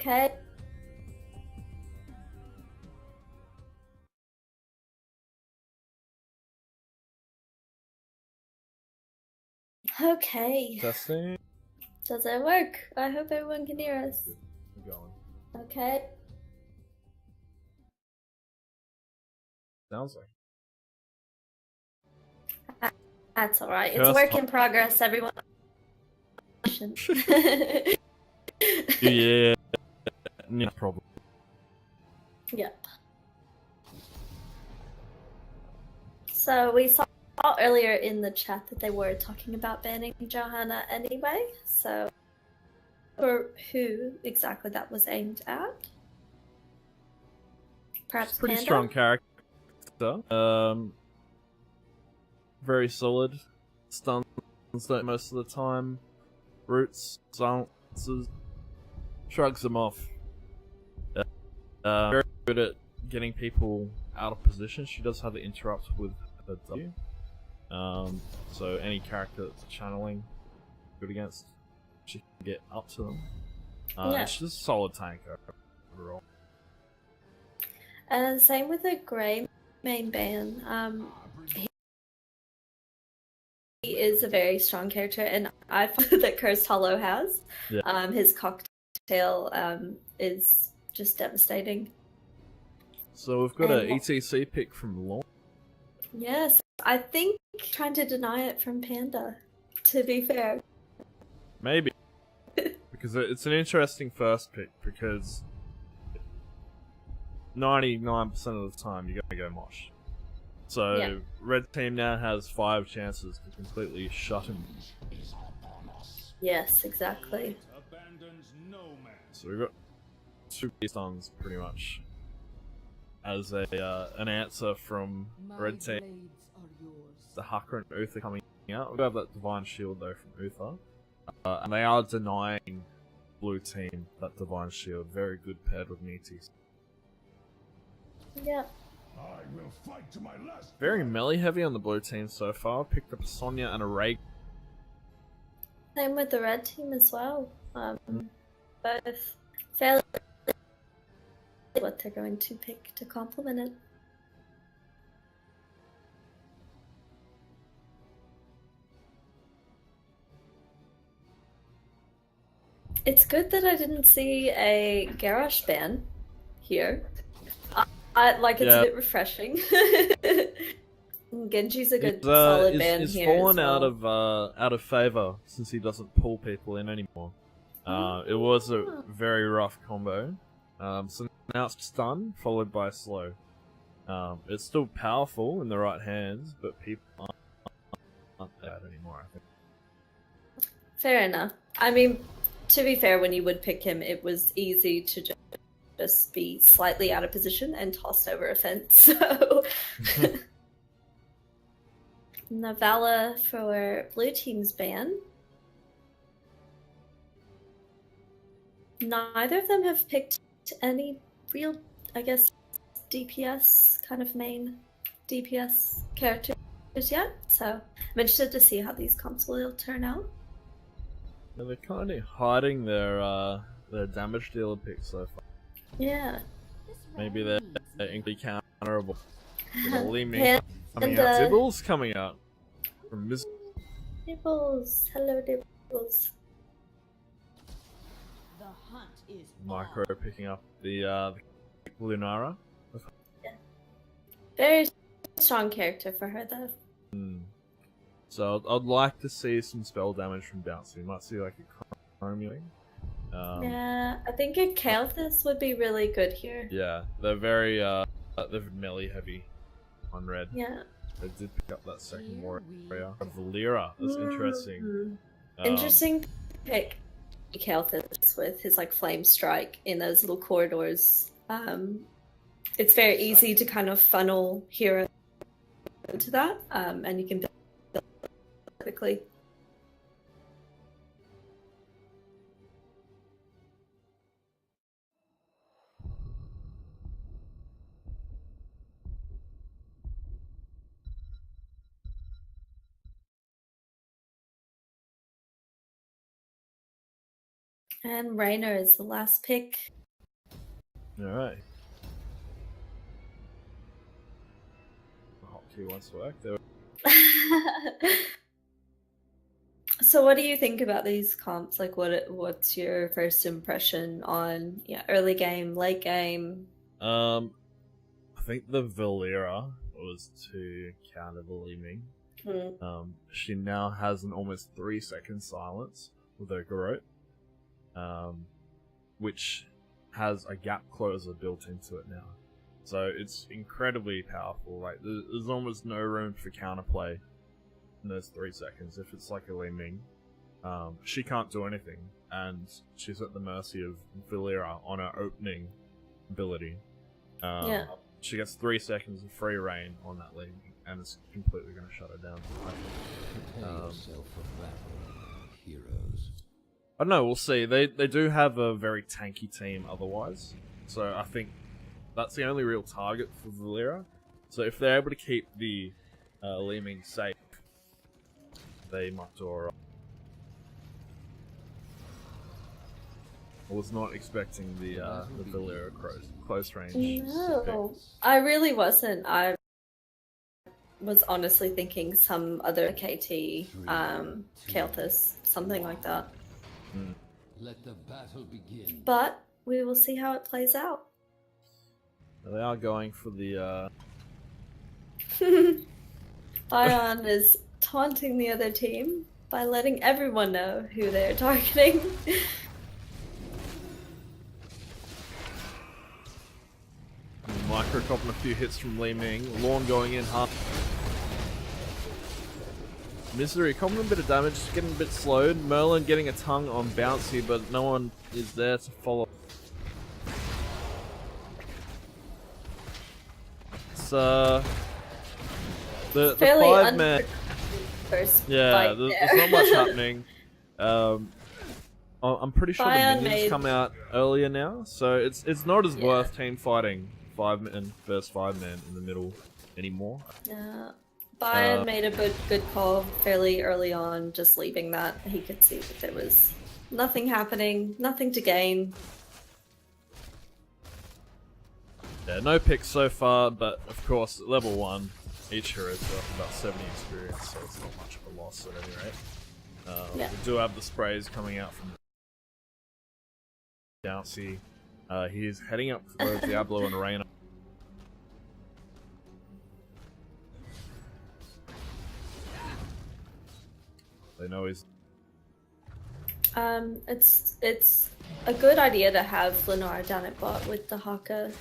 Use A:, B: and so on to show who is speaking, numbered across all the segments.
A: Okay. Okay.
B: Testing.
A: Does it work? I hope everyone can hear us.
B: We're going.
A: Okay.
B: Sounds like.
A: That's alright. It's a
B: First
A: work in progress, everyone.
B: Yeah. No problem.
A: Yep. So we saw earlier in the chat that they were talking about banning Johanna anyway, so or who exactly that was aimed at? Perhaps
B: Pretty
A: Panda?
B: strong character. Very solid. Stuns most of the time. Roots, silences, shrugs them off. Very good at getting people out of position. She does have the interrupt with the W. So any character that's channeling good against, she can get up to them.
A: Yeah.
B: She's just a solid tanker overall.
A: And same with the Grey main ban. He is a very strong character, and I find that Cursed Hollow has.
B: Yeah.
A: His cocktail is just devastating.
B: So we've got an ETC pick from Law.
A: Yes, I think trying to deny it from Panda, to be fair.
B: Maybe. Because it's an interesting first pick, because 99% of the time you're going to go Mosh. So
A: Yeah.
B: Red Team now has 5 chances to completely shut him.
A: Yes, exactly.
B: So we've got 2 stuns pretty much as an answer from Red Team. The Hucker and Uther coming out. We have that Divine Shield though from Uther. And they are denying Blue Team that Divine Shield. Very good paired with Meaties.
A: Yep.
C: I will fight to my last.
B: Very melee heavy on the Blue Team so far. Picked up a Sonya and a Ray.
A: Same with the Red Team as well. Both fairly what they're going to pick to complement it. It's good that I didn't see a Garrosh ban here. It's a bit refreshing. Genji's a good solid ban
B: He's
A: here.
B: fallen
A: as well.
B: out of favor since he doesn't pull people in anymore. It was a very rough combo. So now it's stun followed by slow. It's still powerful in the right hands, but people aren't that anymore, I think.
A: Fair enough. I mean, to be fair, when you would pick him, it was easy to just be slightly out of position and tossed over a fence. So, Navala for Blue Team's ban. Neither of them have picked any real, I guess, DPS kind of main DPS characters yet. So I'm interested to see how these comps will turn out.
B: Yeah, they're kind of hiding their damage dealer picks so far.
A: Yeah.
B: Maybe they're incredibly counterable.
A: Panda.
B: Dibbles coming out from Miss.
A: Dibbles. Hello, Dibbles.
D: The hunt is
B: Micro picking up the Lunara.
A: Yeah. Very strong character for her, though.
B: So I'd like to see some spell damage from Bouncy. We might see like a Chromium.
A: Yeah, I think a Kael'thas would be really good here.
B: Yeah, they're very they're melee heavy on red.
A: Yeah.
B: They did pick up that second warrior. Valera, that's interesting.
A: Interesting pick. Kael'thas with his like flame strike in those little corridors. It's very easy to kind of funnel hero into that, and you can build quickly. And Rainer is the last pick.
B: Alright. The hotkey wants to work. There.
A: So what do you think about these comps? Like, what's your first impression on early game, late game?
B: I think the Valera was to counter the Li Ming. She now has an almost 3-second silence with her Garrote, which has a gap closer built into it now. So it's incredibly powerful. Like there's almost no room for counterplay in those 3 seconds. If it's like a Li Ming, she can't do anything, and she's at the mercy of Valera on her opening ability. She gets 3 seconds of free reign on that Li Ming, and it's completely going to shut her down. I don't know, we'll see. They do have a very tanky team otherwise, so I think that's the only real target for Valera. So if they're able to keep the Li Ming safe, they might do alright. I was not expecting the Valera close range.
A: No, I really wasn't. I was honestly thinking some other KT, Kael'thas, something like that.
D: Let the battle begin.
A: But we will see how it plays out.
B: They are going for the
A: Bion is taunting the other team by letting everyone know who they're targeting.
B: Micro copping a few hits from Li Ming. Lorne going in hard. Misery copping a bit of damage, getting a bit slowed. Merlin getting a tongue on Bouncy, but no one is there to follow. It's the 5-man. Yeah, there's not much happening. I'm pretty sure
A: Bion
B: the minions come out earlier now, so it's not as worth team fighting 5-man versus 5-man in the middle anymore.
A: Bion made a good call fairly early on, just leaving that. He could see that there was nothing happening, nothing to gain.
B: Yeah, no picks so far, but of course, at level 1, each hero's got about 70 experience, so it's not much of a loss at any rate. We do have the sprays coming out from Bouncy. He is heading up towards Diablo and Reina. They know he's...
A: It's a good idea to have Lenore down at bot with the Haka,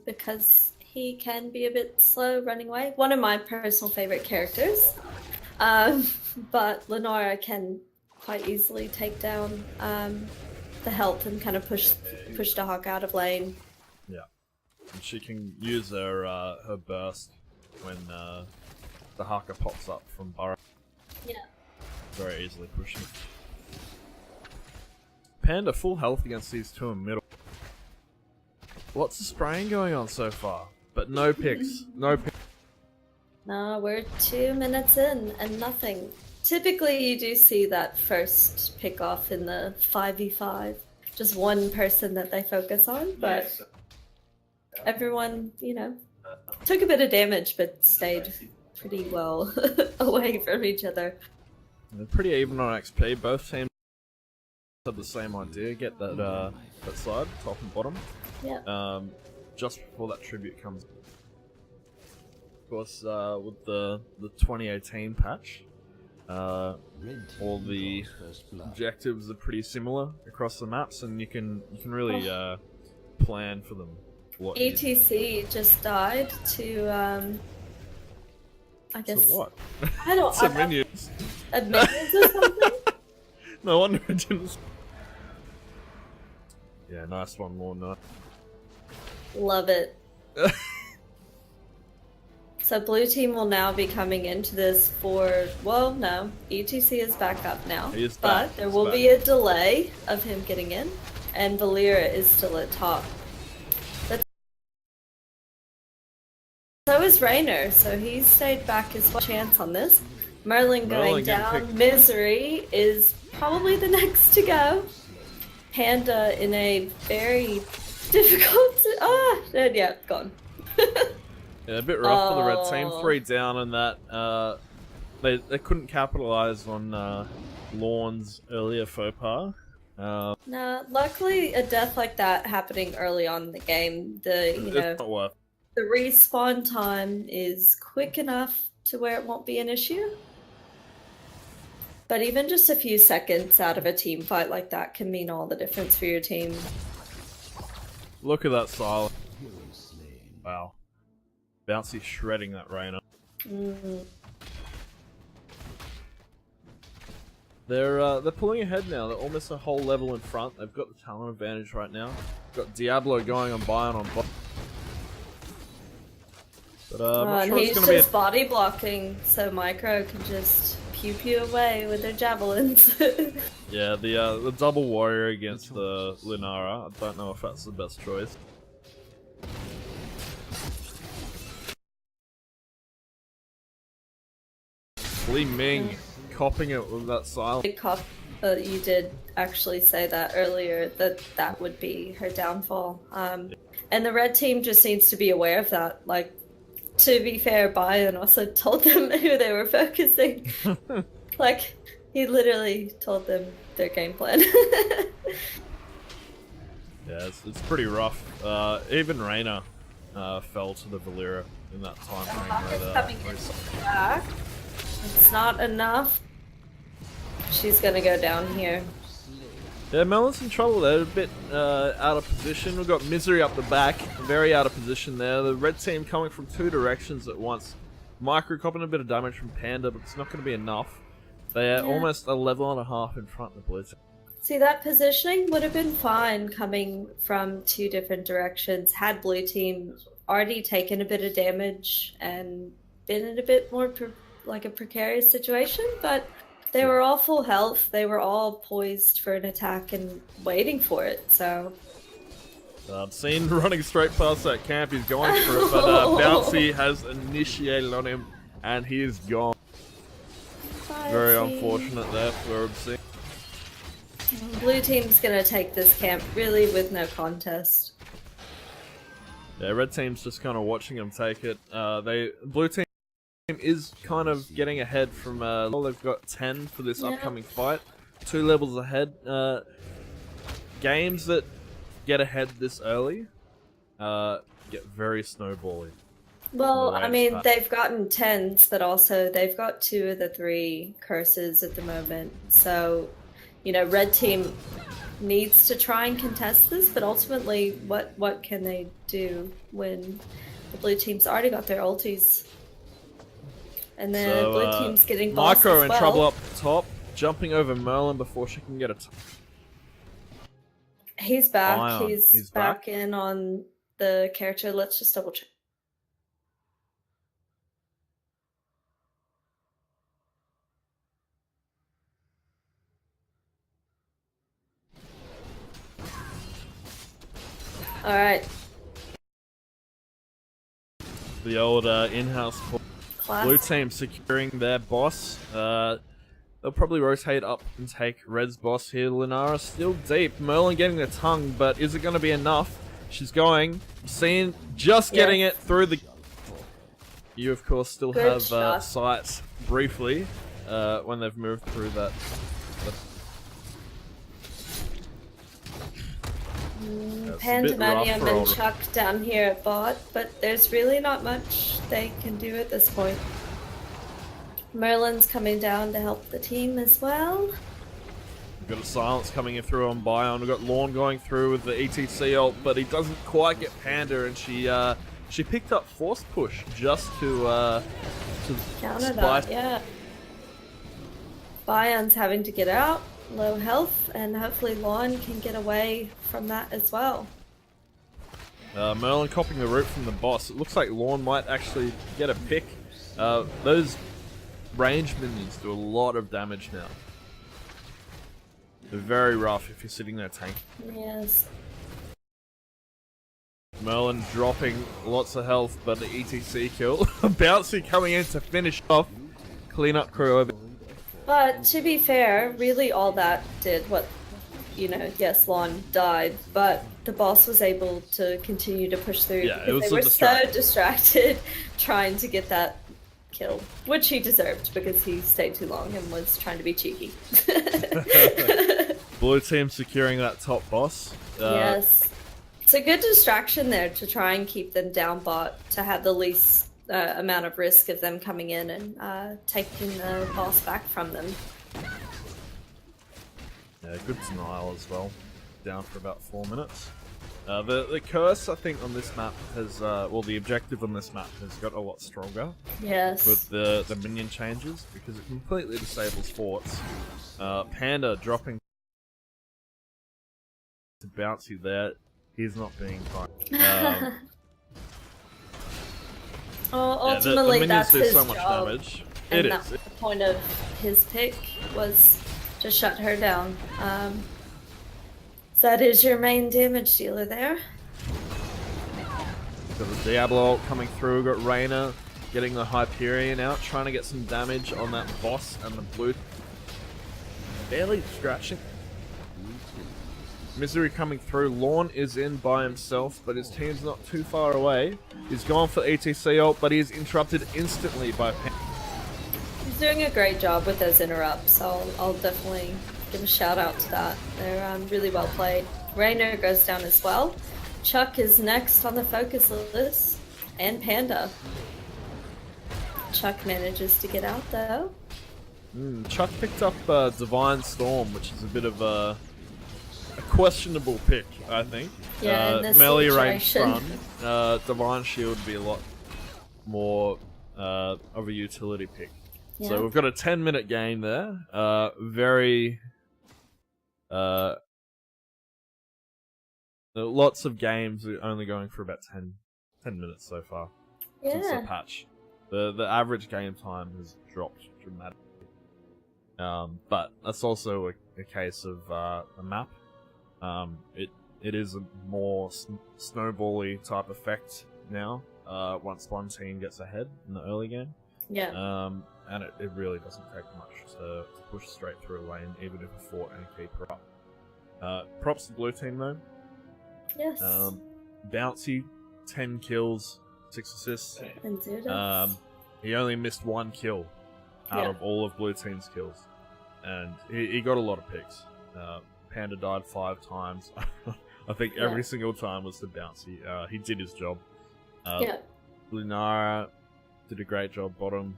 A: because he can be a bit slow running away. One of my personal favorite characters, but Lenore can quite easily take down the health and kind of push the Haka out of lane.
B: Yeah, and she can use her her burst when the Haka pops up from Burrow.
A: Yeah.
B: Very easily pushing. Panda full health against these two in middle. Lots of spraying going on so far, but no picks. No picks.
A: No, we're 2 minutes in and nothing. Typically you do see that first pick off in the 5v5. Just one person that they focus on, but everyone, took a bit of damage but stayed pretty well away from each other.
B: They're pretty even on XP. Both teams have the same idea. Get that that side, top and bottom.
A: Yeah.
B: Just before that tribute comes. Of course, with the 2018 patch, all the objectives are pretty similar across the maps, and you can really plan for them.
A: ETC just died to I guess.
B: So what?
A: I don't.
B: Some minions.
A: Minions or something.
B: No wonder it didn't. Yeah, nice one, Lorna.
A: Love it. So blue team will now be coming into this for, well, no, ETC is back up now.
B: He is back.
A: But there will be a delay of him getting in, and Valera is still at top. So is Rainer, so he stayed back his chance on this. Merlin going down. Misery is probably the next to go. Panda in a very difficult. And yeah, gone.
B: Yeah, a bit rough for the red team. 3 down, and that they couldn't capitalize on Lorne's earlier faux pas.
A: No, luckily a death like that happening early on in the game,
B: It's not worth.
A: the respawn time is quick enough to where it won't be an issue. But even just a few seconds out of a team fight like that can mean all the difference for your team.
B: Look at that silence. Wow. Bouncy shredding that Reyna. They're pulling ahead now. They're almost a whole level in front. They've got the talent advantage right now. Got Diablo going on Bion on bot. But I'm not
A: and
B: sure
A: he's
B: it's gonna
A: just body blocking, so Micro can just pew pew away with their javelins.
B: Yeah, the double warrior against the Lunara. I don't know if that's the best choice. Li Ming copping it with that silence.
A: You did actually say that earlier, that would be her downfall. And the red team just needs to be aware of that. Like, to be fair, Bion also told them who they were focusing. Like, he literally told them their game plan.
B: Yeah, it's pretty rough. Even Reyna fell to the Valera in that time frame.
A: Coming back. It's not enough. She's gonna go down here.
B: Yeah, Melon's in trouble there, a bit out of position. We've got Misery up the back, very out of position there. The red team coming from 2 directions at once. Micro copping a bit of damage from Panda, but it's not going to be enough. They are almost a level and a half in front of the blue team.
A: See, that positioning would have been fine coming from 2 different directions had blue team already taken a bit of damage and been in a bit more like a precarious situation, but they were all full health. They were all poised for an attack and waiting for it, so...
B: I've seen running straight past that camp. He's going for it, but Bouncy has initiated on him, and he is gone. Very unfortunate there for Obscene.
A: Blue team's gonna take this camp really with no contest.
B: Yeah, red team's just kind of watching him take it. Blue team is kind of getting ahead from. They've got 10 for this upcoming fight, 2 levels ahead. Games that get ahead this early get very snowballing.
A: Well, I mean, they've gotten 10s, but also they've got 2 of the 3 curses at the moment. So, you know, red team needs to try and contest this, but ultimately, what can they do when the blue team's already got their ultis? And then blue team's getting boss
B: Micro
A: as
B: in trouble up top, jumping over Merlin before she can get a.
A: He's back.
B: Bion.
A: He's back in on the character. Let's just double check. All right.
B: The old in-house call.
A: Class.
B: Blue team securing their boss. They'll probably rotate up and take Red's boss here. Lunara still deep. Merlin getting the tongue, but is it going to be enough? She's going. Seeing just getting it through the. You of course still have sight briefly when they've moved through that.
A: Pandemonium and Chuck down here at bot, but there's really not much they can do at this point. Merlin's coming down to help the team as well.
B: We've got a silence coming in through on Bion. We've got Lorne going through with the ETC ult, but he doesn't quite get Panda, and she picked up Force Push just to
A: counter that, yeah. Bion's having to get out, low health, and hopefully Lorne can get away from that as well.
B: Merlin copying the route from the boss. It looks like Lorne might actually get a pick. Those range minions do a lot of damage now. They're very rough if you're sitting there tanking.
A: Yes.
B: Merlin dropping lots of health, but the ETC kill. Bouncy coming in to finish off. Clean up crew over.
A: But to be fair, really all that did, yes, Lon died, but the boss was able to continue to push through
B: Yeah, it
A: because
B: was
A: they
B: a
A: were
B: distraction.
A: so distracted trying to get that kill, which he deserved because he stayed too long and was trying to be cheeky.
B: Blue team securing that top boss.
A: Yes. It's a good distraction there to try and keep them down bot to have the least amount of risk of them coming in and taking the boss back from them.
B: Yeah, good denial as well. Down for about 4 minutes. The curse, I think, on this map has, the objective on this map has got a lot stronger.
A: Yes.
B: With the minion changes, because it completely disables forts. Panda dropping to bouncy there. He's not being kind.
A: Ultimately,
B: the
A: that's
B: do
A: his
B: so much
A: job.
B: damage.
A: And
B: It
A: that's
B: is.
A: the point of his pick was to shut her down. So that is your main damage dealer there.
B: Got the Diablo ult coming through. Got Reyna getting the Hyperion out, trying to get some damage on that boss and the blue. Barely scratching. Misery coming through. Lorne is in by himself, but his team's not too far away. He's gone for ETC ult, but he is interrupted instantly by Pan.
A: He's doing a great job with those interrupts. I'll definitely give a shout out to that. They're really well played. Reyna goes down as well. Chuck is next on the focus list, and Panda. Chuck manages to get out though.
B: Chuck picked up Divine Storm, which is a bit of a questionable pick, I think.
A: Yeah, in this
B: melee range
A: situation.
B: stun. Divine Shield would be a lot more of a utility pick.
A: Yeah.
B: So we've got a 10-minute game there. Very lots of games are only going for about 10 minutes so far since the patch. The average game time has dropped dramatically. But that's also a case of the map. It is a more snowbally type effect now. Once one team gets ahead in the early game.
A: Yeah.
B: And it really doesn't take much to push straight through a lane, even if a fort and keep her up. Props to blue team though.
A: Yes.
B: Bouncy, 10 kills, 6 assists.
A: And Zudas.
B: He only missed 1 kill out of all of blue team's kills, and he got a lot of picks. Panda died 5 times. I think every single time was the bouncy. He did his job. Lunara did a great job bottom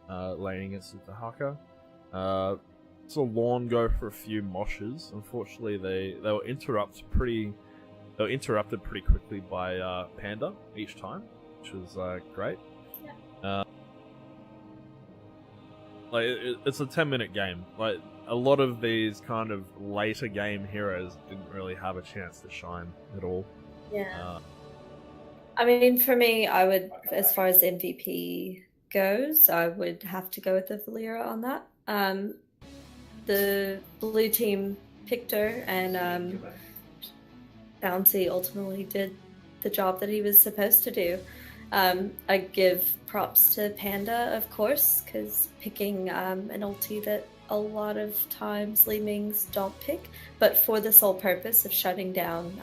B: laning against the Haka. Saw Lorne go for a few moshes. Unfortunately, they were interrupted pretty quickly by Panda each time, which was great. It's a 10-minute game. Like, a lot of these kind of later game heroes didn't really have a chance to shine at all.
A: Yeah. I mean, for me, I would, as far as MVP goes, I would have to go with the Valera on that. The blue team picked her, and Bouncy ultimately did the job that he was supposed to do. I give props to Panda, of course, because picking an ulti that a lot of times Li Mings don't pick, but for the sole purpose of shutting down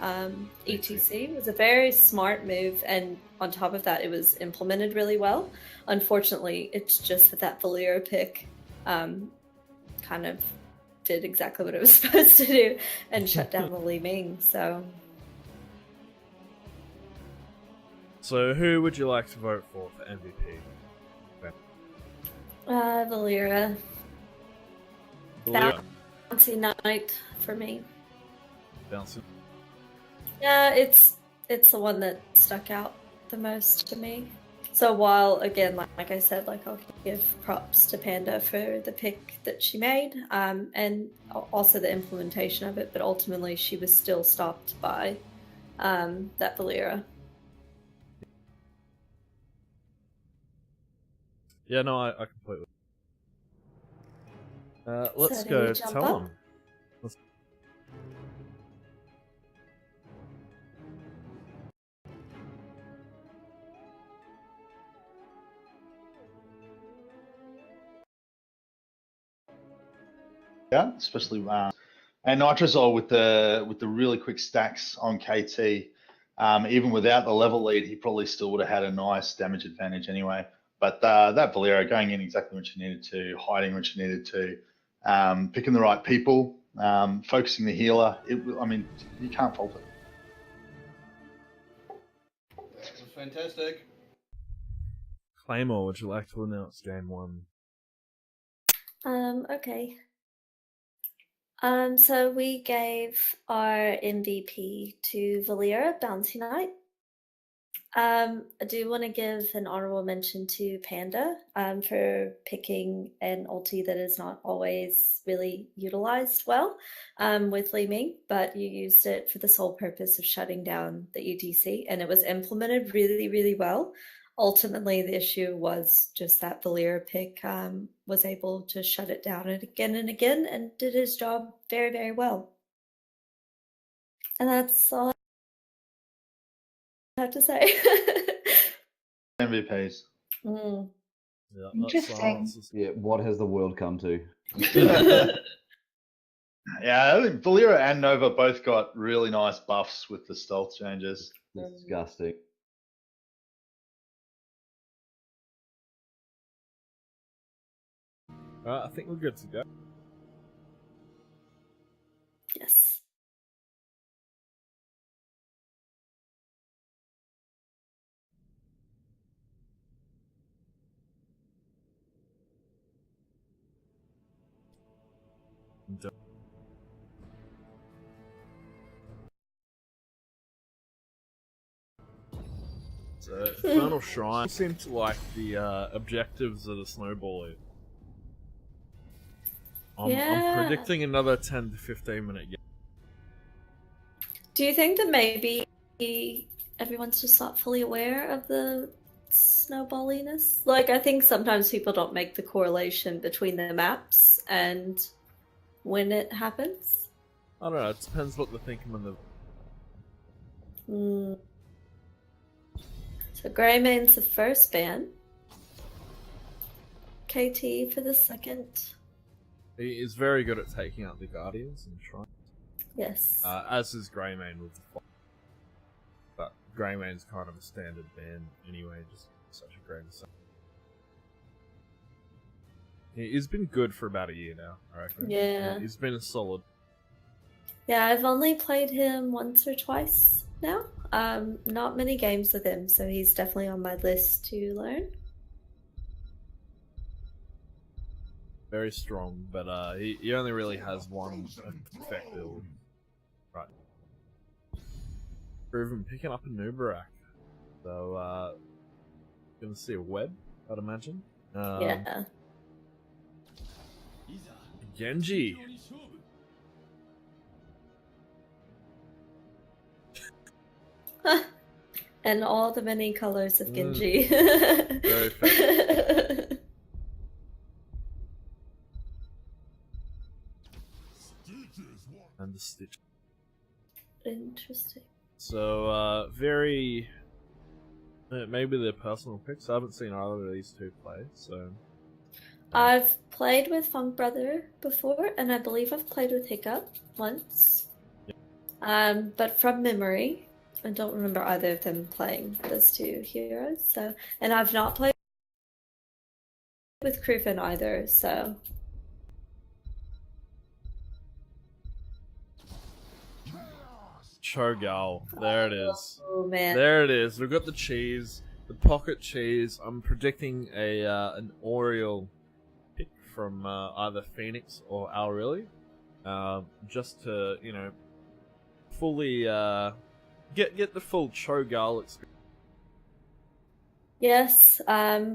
A: ETC was a very smart move, and on top of that, it was implemented really well. Unfortunately, it's just that Valera pick kind of did exactly what it was supposed to do and shut down the Li Ming, so...
B: So, who would you like to vote for MVP?
A: Valera.
B: Valera.
A: Bouncy night for me.
B: Bouncy.
A: Yeah, it's the one that stuck out the most to me. So while, again, like I said, like I'll give props to Panda for the pick that she made, and also the implementation of it, but ultimately she was still stopped by that Valera.
B: Yeah, no, I completely. Let's
A: So
B: go
A: jump
B: tell
A: up?
B: them.
E: Yeah, especially And Nitrazol with the really quick stacks on KT, even without the level lead, he probably still would have had a nice damage advantage anyway. But that Valero going in exactly what you needed to, hiding what you needed to, picking the right people, focusing the healer. I mean, you can't fault it.
F: That was fantastic.
B: Claymore, would you like to announce game one?
A: Okay. So we gave our MVP to Valera, Bounty Knight. I do want to give an honorable mention to Panda for picking an ulti that is not always really utilized well with Li Ming, but you used it for the sole purpose of shutting down the UTC, and it was implemented really, really well. Ultimately, the issue was just that Valera pick was able to shut it down again and did his job very, very well. And that's all I have to say.
E: MVPs.
A: Mm.
B: Yeah,
G: Interesting.
H: Yeah, what has the world come to?
E: Yeah, I think Valera and Nova both got really nice buffs with the stealth changes.
H: Disgusting.
B: I think we're good to go.
A: Yes.
B: So, Final Shrine seemed to like the objectives of the snowball. I'm predicting another 10 to 15 minute game.
A: Do you think that maybe everyone's just not fully aware of the snowballiness? Like, I think sometimes people don't make the correlation between the maps and when it happens.
B: I don't know, it depends what they're thinking when they're...
A: So Greymane's the first ban. KT for the second.
B: He is very good at taking out the Guardians and Shrine.
A: Yes.
B: As is Greymane with the fire. But Greymane's kind of a standard ban anyway, just such a great asset. He's been good for about a year now, I reckon.
A: Yeah.
B: He's been a solid.
A: Yeah, I've only played him once or twice now. Not many games with him, so he's definitely on my list to learn.
B: Very strong, but he only really has one effective. Right. Proven picking up a Nubarak. So, gonna see a web, I'd imagine.
A: Yeah.
B: Genji.
A: And all the many colors of Genji.
B: Very fair. And the Stitch.
A: Interesting.
B: So, very... maybe they're personal picks. I haven't seen either of these two play, so...
A: I've played with Funk Brother before, and I believe I've played with Hiccup once. Yeah. But from memory, I don't remember either of them playing those two heroes. So, and I've not played with Krufin either. So,
B: Cho'Gall. There it is.
A: oh man,
B: There it is. We've got the cheese, the pocket cheese. I'm predicting an Oriole pick from either Phoenix or Aureli, just to fully get the full Cho'Gall experience.
A: Yes,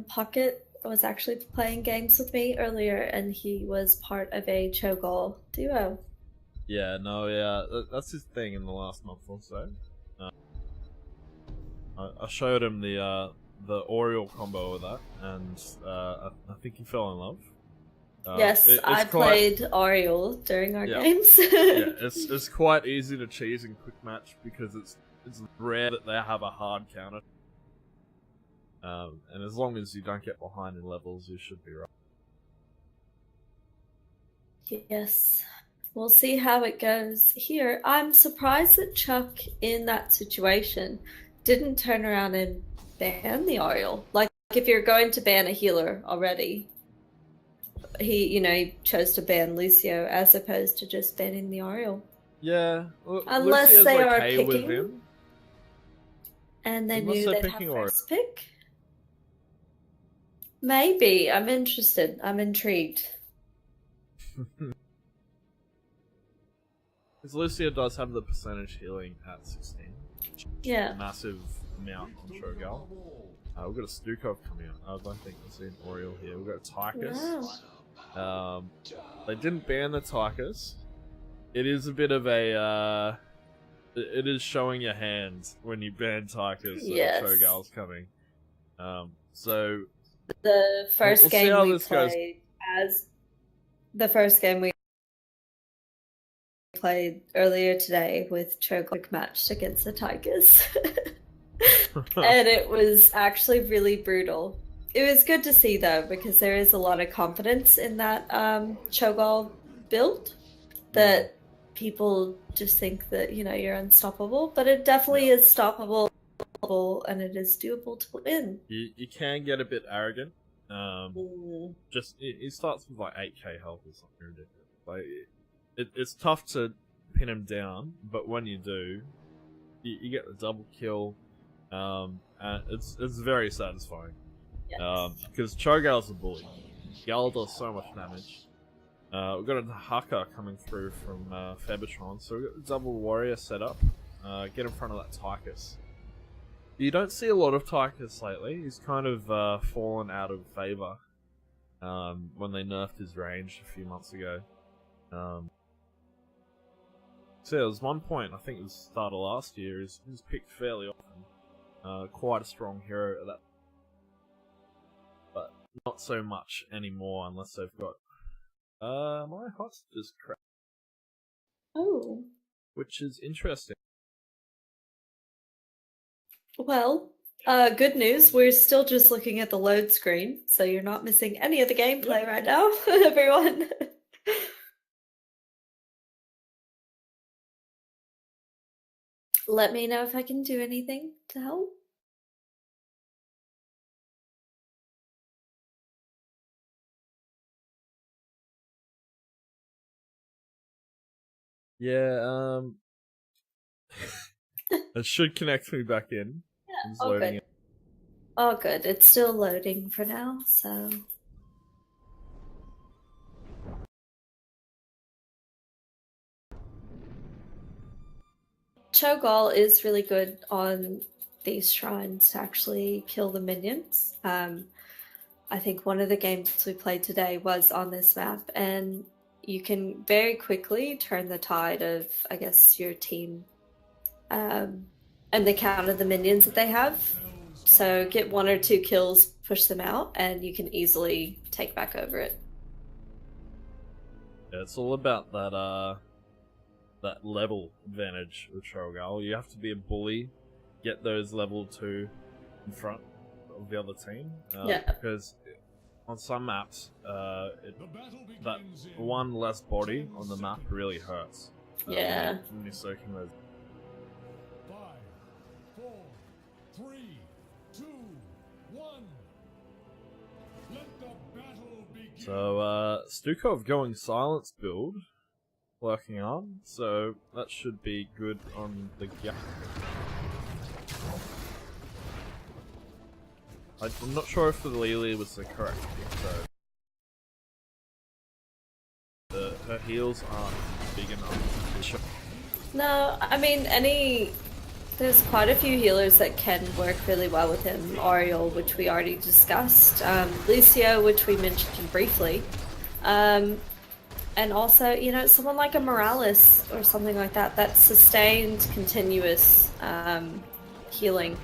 A: Pocket was actually playing games with me earlier, and he was part of a Cho'Gall duo.
B: Yeah, no, yeah, that's his thing in the last month or so. I showed him the Oriole combo with that, and I think he fell in love.
A: Yes, I played Oriole during our games.
B: Yeah, it's quite easy to cheese in quick match because it's rare that they have a hard counter. And as long as you don't get behind in levels, you should be right.
A: Yes. We'll see how it goes here. I'm surprised that Chuck, in that situation, didn't turn around and ban the Oriole. Like, if you're going to ban a healer already, he chose to ban Lucio as opposed to just banning the Oriole.
B: Yeah,
A: Unless
B: Lucio's
A: they are
B: okay with
A: picking,
B: him.
A: and they
B: Unless
A: knew
B: they're
A: they'd have
B: picking Oriole.
A: first pick. Maybe. I'm interested. I'm intrigued.
B: Because Lucio does have the percentage healing at 16.
A: Yeah.
B: Massive amount on Cho'Gall. We've got a Stukov coming out. I don't think we'll see an Oriole here. We've got a Tychus.
A: Wow.
B: They didn't ban the Tychus. It is a bit of a... it is showing your hand when you ban Tychus.
A: Yes.
B: Cho'Gall's coming. So...
A: The first
B: we'll see
A: game
B: how
A: we
B: this goes.
A: played as... The first game we played earlier today with Cho'Gall matched against the Tigers. And it was actually really brutal. It was good to see though, because there is a lot of confidence in that Cho'Gall build that people just think that, you're unstoppable, but it definitely is stoppable and it is doable to win.
B: You can get a bit arrogant. Just he starts with like 8k health or something ridiculous. Like it's tough to pin him down, but when you do, you get the double kill, and it's very satisfying.
A: Yes.
B: Because Cho'Gall's a bully. Gal does so much damage. We've got a Haka coming through from Febatron, so we've got the double warrior set up. Get in front of that Tychus. You don't see a lot of Tychus lately. He's kind of fallen out of favor when they nerfed his range a few months ago. So there was one point, I think it was the start of last year, he was picked fairly often. Quite a strong hero at that, but not so much anymore unless they've got... my host just crashed.
A: Oh.
B: Which is interesting.
A: Well, good news. We're still just looking at the load screen, so you're not missing any of the gameplay right now, everyone. Let me know if I can do anything to help.
B: Yeah, it should connect me back in.
A: Yeah,
B: It's
A: all
B: loading
A: good.
B: it.
A: All good. It's still loading for now, so... Cho'Gall is really good on these shrines to actually kill the minions. I think one of the games we played today was on this map, and you can very quickly turn the tide of, I guess, your team and the count of the minions that they have. So get 1 or 2 kills, push them out, and you can easily take back over it.
B: Yeah, it's all about that level advantage with Cho'Gall. You have to be a bully, get those level 2 in front of the other team. Because on some maps, that one less body on the map really hurts.
A: Yeah.
B: When you're soaking those.
C: 5, 4, 3, 2, 1. Let the battle begin.
B: So, Stukov going silence build, working on, so that should be good on the gap. I'm not sure if the Lily was the correct pick, though. Her heals aren't big enough.
A: No, I mean, there's quite a few healers that can work really well with him. Oriole, which we already discussed. Lucio, which we mentioned briefly. And also, someone like a Morales or something like that. That sustained, continuous healing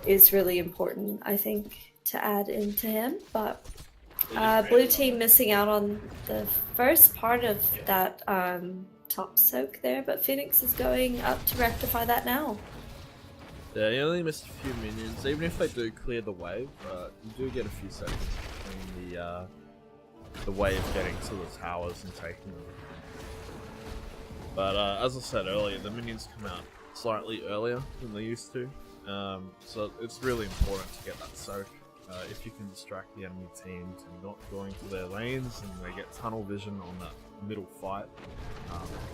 A: is really important, I think, to add into him. But blue team missing out on the first part of that top soak there, but Phoenix is going up to rectify that now.
B: Yeah, you only missed a few minions. Even if they do clear the wave, you do get a few seconds between the wave getting to the towers and taking them. But as I said earlier, the minions come out slightly earlier than they used to. So it's really important to get that soak. If you can distract the enemy team to not go into their lanes and they get tunnel vision on that middle fight.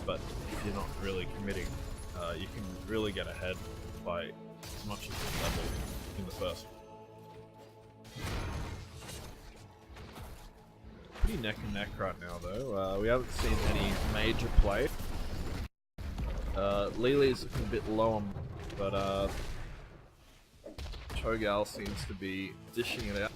B: But if you're not really committing, you can really get ahead by as much as a level in the first. Pretty neck and neck right now though. We haven't seen any major play. Lily's looking a bit low on, but Cho'Gall seems to be dishing it out.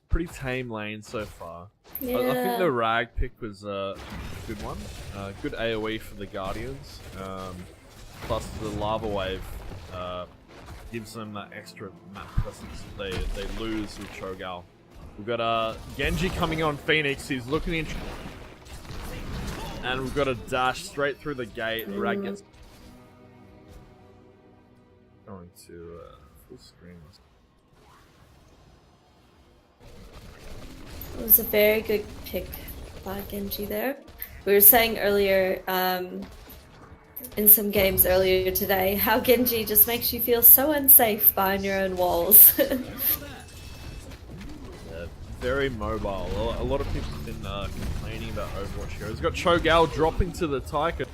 B: Pretty tame lane so far.
A: Yeah.
B: I think the Rag pick was a good one. Good AoE for the Guardians. Plus the Lava Wave gives them that extra map presence they lose with Cho'Gall. We've got Genji coming on Phoenix. He's looking in, and we've got a dash straight through the gate. Rag gets going to full screen.
A: It was a very good pick by Genji there. We were saying earlier, in some games earlier today, how Genji just makes you feel so unsafe behind your own walls.
B: Very mobile. A lot of people have been complaining about Overwatch heroes. He's got Cho'Gall dropping to the Tyker.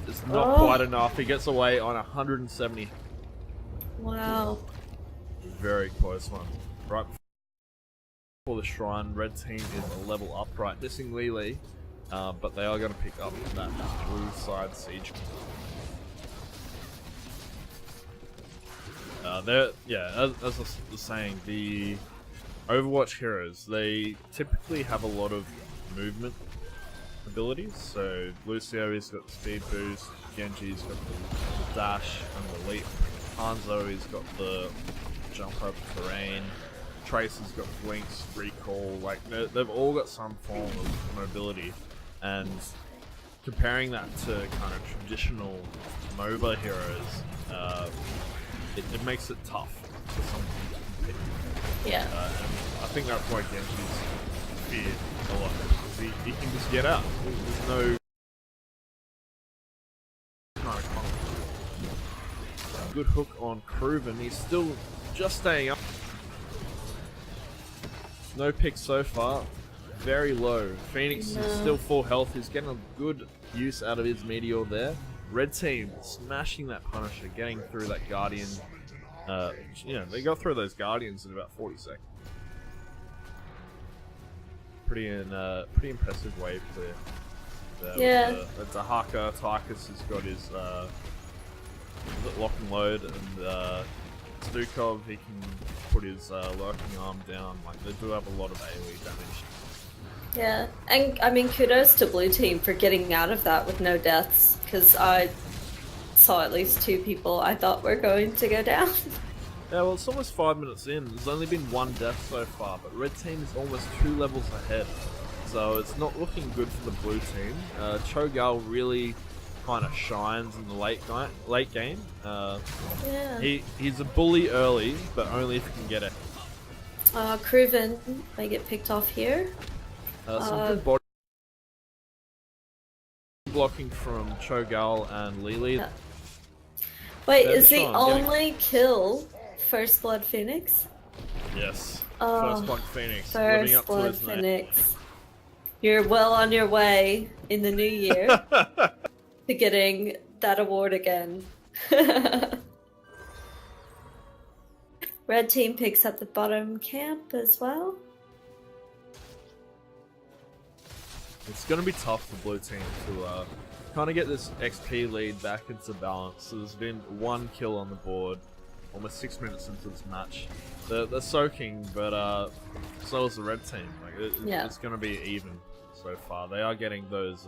B: It's not quite enough. He gets away on 170.
A: Wow.
B: Very close one. Right before the shrine, red team is a level up, right? Dissing Lily, but they are going to pick up that blue side siege. As I was saying, the Overwatch heroes, they typically have a lot of movement abilities. So Lucio has got the speed boost, Genji's got the dash and the leap, Hanzo has got the jump up terrain, Trace has got blinks, recall, like they've all got some form of mobility. And comparing that to kind of traditional MOBA heroes, it makes it tough for some people.
A: Yeah.
B: And I think that's why Genji's feared a lot, because he can just get out. There's no kind of conflict. Good hook on Proven. He's still just staying up. No picks so far. Very low. Phoenix is still full health. He's getting a good use out of his Meteor there. Red team smashing that Punisher, getting through that Guardian. They got through those Guardians in about 40 seconds. Pretty impressive wave clear.
A: Yeah.
B: It's a Haka. Tychus has got his lock and load, and Stukov, he can put his lurking arm down. Like, they do have a lot of AoE damage.
A: Yeah, and I mean, kudos to Blue Team for getting out of that with no deaths, because I saw at least 2 people I thought were going to go down.
B: Yeah, well, it's almost 5 minutes in. There's only been 1 death so far, but Red Team is almost 2 levels ahead. So it's not looking good for the Blue Team. Cho'Gall really kind of shines in the late game.
A: Yeah.
B: He's a bully early, but only if he can get it.
A: Cruven, they get picked off here.
B: Some good body blocking from Cho'Gall and Lily.
A: Yeah. Wait, is the
B: Sean,
A: only kill First Blood Phoenix?
B: Yes.
A: Oh,
B: First Blood Phoenix. Living
A: First
B: up to
A: Blood
B: his name.
A: Phoenix. You're well on your way in the new year to getting that award again. Red team picks up the bottom camp as well.
B: It's going to be tough for Blue Team to kind of get this XP lead back into balance. So there's been 1 kill on the board, almost 6 minutes into this match. They're soaking, but so is the Red Team. Like it's going to be even so far. They are getting those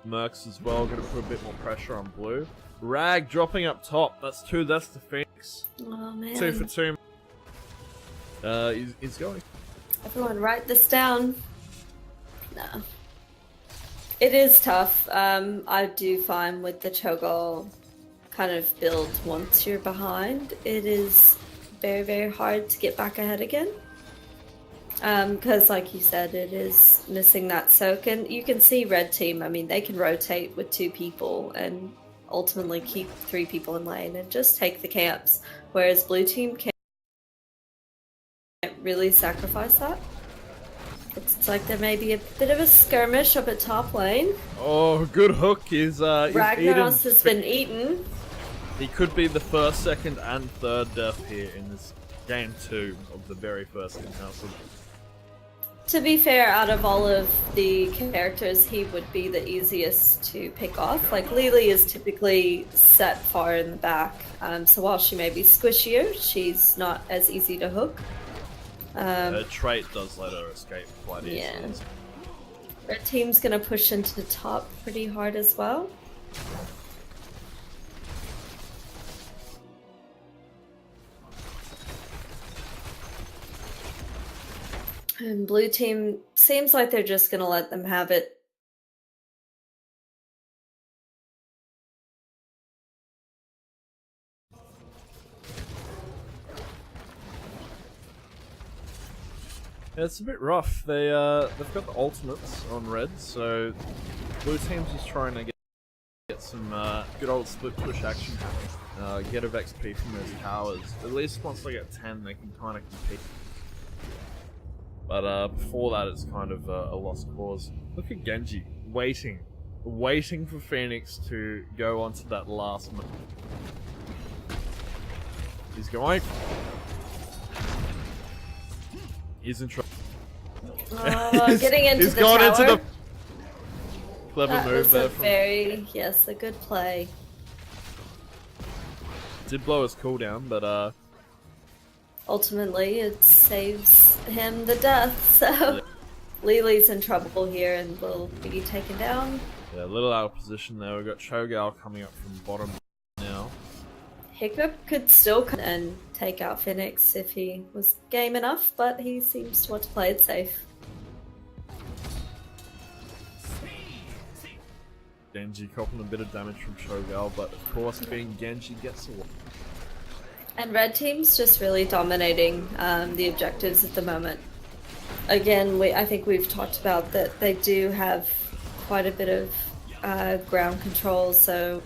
B: mercs as well. Going to put a bit more pressure on Blue. Rag dropping up top. That's 2 deaths to Phoenix.
A: Oh man.
B: 2 for 2. He's going.
A: Everyone write this down. No. It is tough. I do find with the Cho'Gall kind of build once you're behind, it is very, very hard to get back ahead again. Because like you said, it is missing that soak, and you can see red team, I mean, they can rotate with 2 people and ultimately keep 3 people in lane and just take the camps, whereas blue team can't really sacrifice that. Looks like there may be a bit of a skirmish up at top lane.
B: Oh, good hook. He's
A: Ragnaros has been eaten.
B: He could be the first, second, and third death here in this game 2 of the very first in-house.
A: To be fair, out of all of the characters, he would be the easiest to pick off. Like, Lily is typically set far in the back, so while she may be squishier, she's not as easy to hook.
B: Her trait does let her escape quite easily.
A: Yeah. Red team's gonna push into the top pretty hard as well. And blue team seems like they're just gonna let them have it.
B: Yeah, it's a bit rough. They've got the ultimates on red, so blue team's just trying to get some good old split push action, get of XP from those towers. At least once they get 10, they can kind of compete. But before that, it's kind of a lost cause. Look at Genji waiting for Phoenix to go onto that last move. He's going. He's in trouble.
A: Getting into
B: he's
A: the
B: gone
A: tower.
B: into the clever
A: That
B: move
A: was
B: there.
A: yes, a good play.
B: Did blow his cooldown, but
A: Ultimately, it saves him the death, so
B: yeah.
A: Lily's in trouble here and will be taken down.
B: Yeah, a little out of position there. We've got Cho'Gall coming up from bottom now.
A: Hiccup could still come and take out Phoenix if he was game enough, but he seems to want to play it safe.
B: Genji copping a bit of damage from Cho'Gall, but of course being Genji gets away.
A: And red team's just really dominating the objectives at the moment. Again, I think we've talked about that they do have quite a bit of ground control, so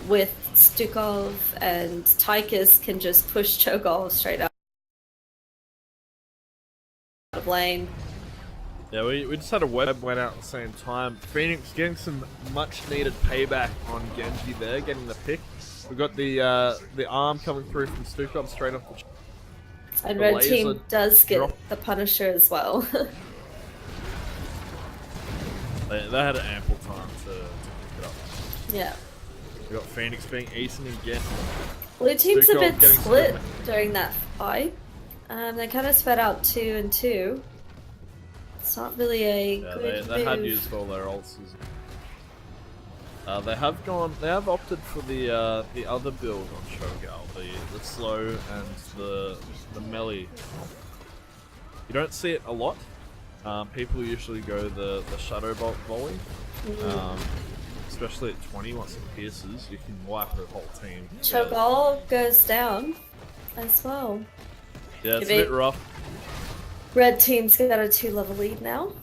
A: with Stukov and Tychus can just push Cho'Gall straight out of lane.
B: Yeah, we just had a web went out at the same time. Phoenix getting some much needed payback on Genji there, getting the pick. We got the arm coming through from Stukov straight off the.
A: And
B: The
A: red team
B: laser
A: does get
B: drop.
A: the Punisher as well.
B: They had an ample time to pick it up.
A: Yeah.
B: We got Phoenix being eaten again.
A: Blue team's a
B: Stukov
A: bit
B: getting
A: split
B: split.
A: during that fight. They kind of spread out 2 and 2. It's not really a
B: Yeah,
A: good
B: they had
A: move.
B: used all their ults. They have opted for the other build on Cho'Gall, the slow and the melee. You don't see it a lot. People usually go the shadow bolt volley, especially at 20. Once it pierces, you can wipe the whole team.
A: Cho'Gall goes down as well.
B: Yeah, it's a bit rough.
A: Red team's got a 2-level lead now.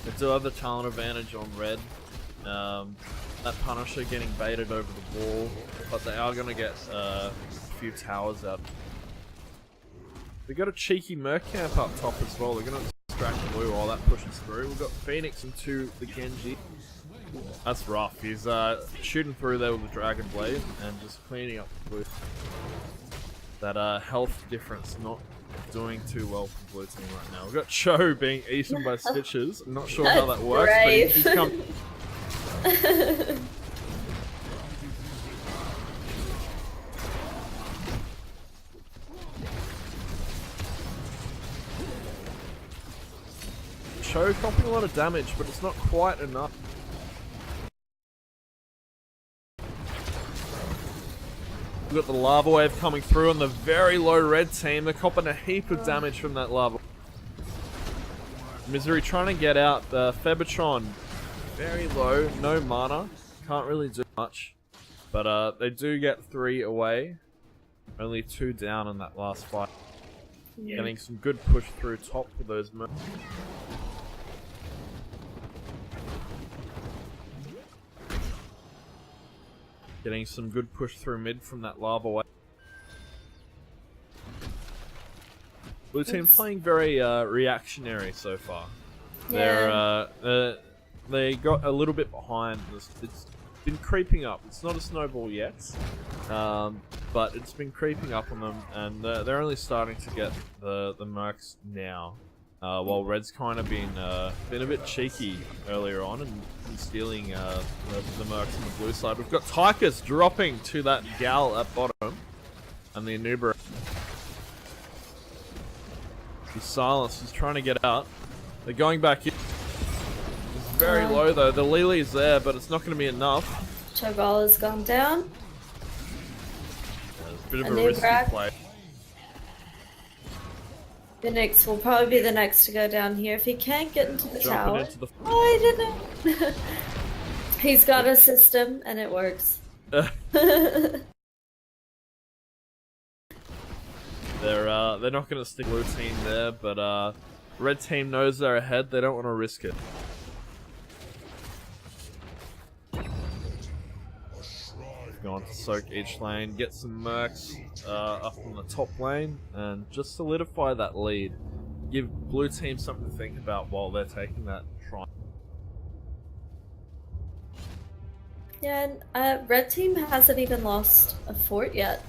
B: They do have the talent advantage on red. That Punisher getting baited over the wall, but they are going to get a few towers out. They got a cheeky Merc camp up top as well. They're going to distract Blue while that pushes through. We've got Phoenix into the Genji. That's rough. He's shooting through there with the Dragon Blade and just cleaning up the Blue. That health difference not doing too well for blue team right now. We've got Cho being eaten by Stitches. I'm not sure how that works,
A: Brave.
B: but he's come. Cho copying a lot of damage, but it's not quite enough. We've got the lava wave coming through on the very low red team. They're copping a heap of damage from that lava. Misery trying to get out. Febatron very low, no mana, can't really do much. But they do get 3 away. Only 2 down in that last fight. Getting some good push through top with those mercs. Getting some good push through mid from that lava wave. Blue team's playing very reactionary so far.
A: Yeah.
B: They got a little bit behind. It's been creeping up. It's not a snowball yet, but it's been creeping up on them, and they're only starting to get the mercs now. While Red's kind of been a bit cheeky earlier on and stealing the mercs on the blue side. We've got Tychus dropping to that gal at bottom, and the Anuba. He's silenced. He's trying to get out. They're going back in. It's very low though. The Lily's there, but it's not going to be enough.
A: Cho'Gall has gone down.
B: Yeah, it's a bit of a risky play.
A: Phoenix will probably be the next to go down here if he can't get into the tower.
B: Into the...
A: Oh, I didn't. He's got a system and it works.
B: They're not going to stick blue team there, but red team knows they're ahead. They don't want to risk it. Going to soak each lane, get some mercs up on the top lane, and just solidify that lead. Give blue team something to think about while they're taking that try.
A: Yeah, and red team hasn't even lost a fort yet.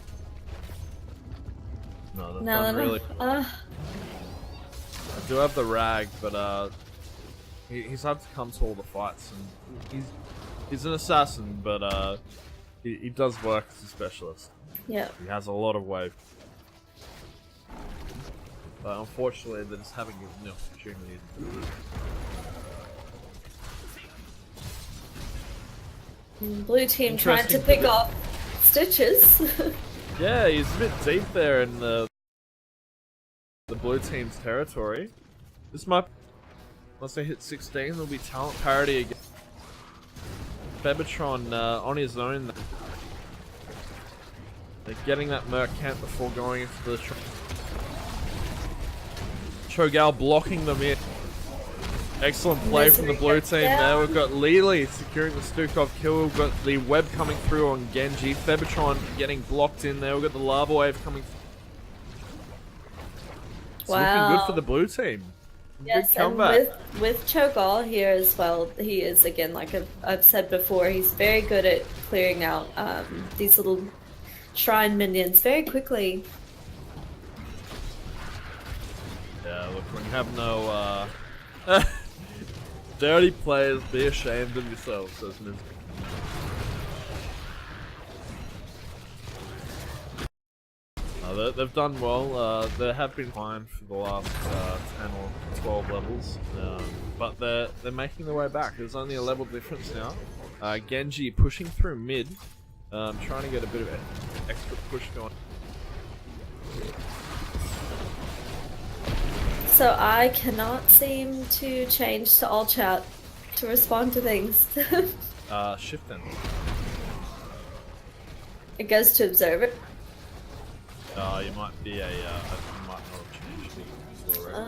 B: No, they've done really. I do have the rag, but he's had to come to all the fights, and he's an assassin, but he does work as a specialist.
A: Yeah.
B: He has a lot of wave. But unfortunately, they just haven't given the opportunity to do it.
A: Blue team trying to pick off Stitches.
B: Yeah, he's a bit deep there in the blue team's territory. This might, once they hit 16, there'll be talent parity again. Febatron on his own. They're getting that Merc camp before going into the Cho'Gall blocking them in. Excellent play from the blue team there. We've got Lily securing the Stukov kill. We've got the web coming through on Genji. Febatron getting blocked in there. We've got the lava wave coming through. It's looking good for the blue team.
A: Yes, and with Cho'Gall here as well, he is, again, like I've said before, he's very good at clearing out these little shrine minions very quickly.
B: Yeah, look, when you have no dirty players, be ashamed of yourselves, doesn't it? They've done well. They have been fine for the last 10 or 12 levels, but they're making their way back. There's only a level difference now. Genji pushing through mid, trying to get a bit of extra push going.
A: So I cannot seem to change to all chat to respond to things.
B: Shift then.
A: It goes to observe it.
B: You might be you might not have changed things already.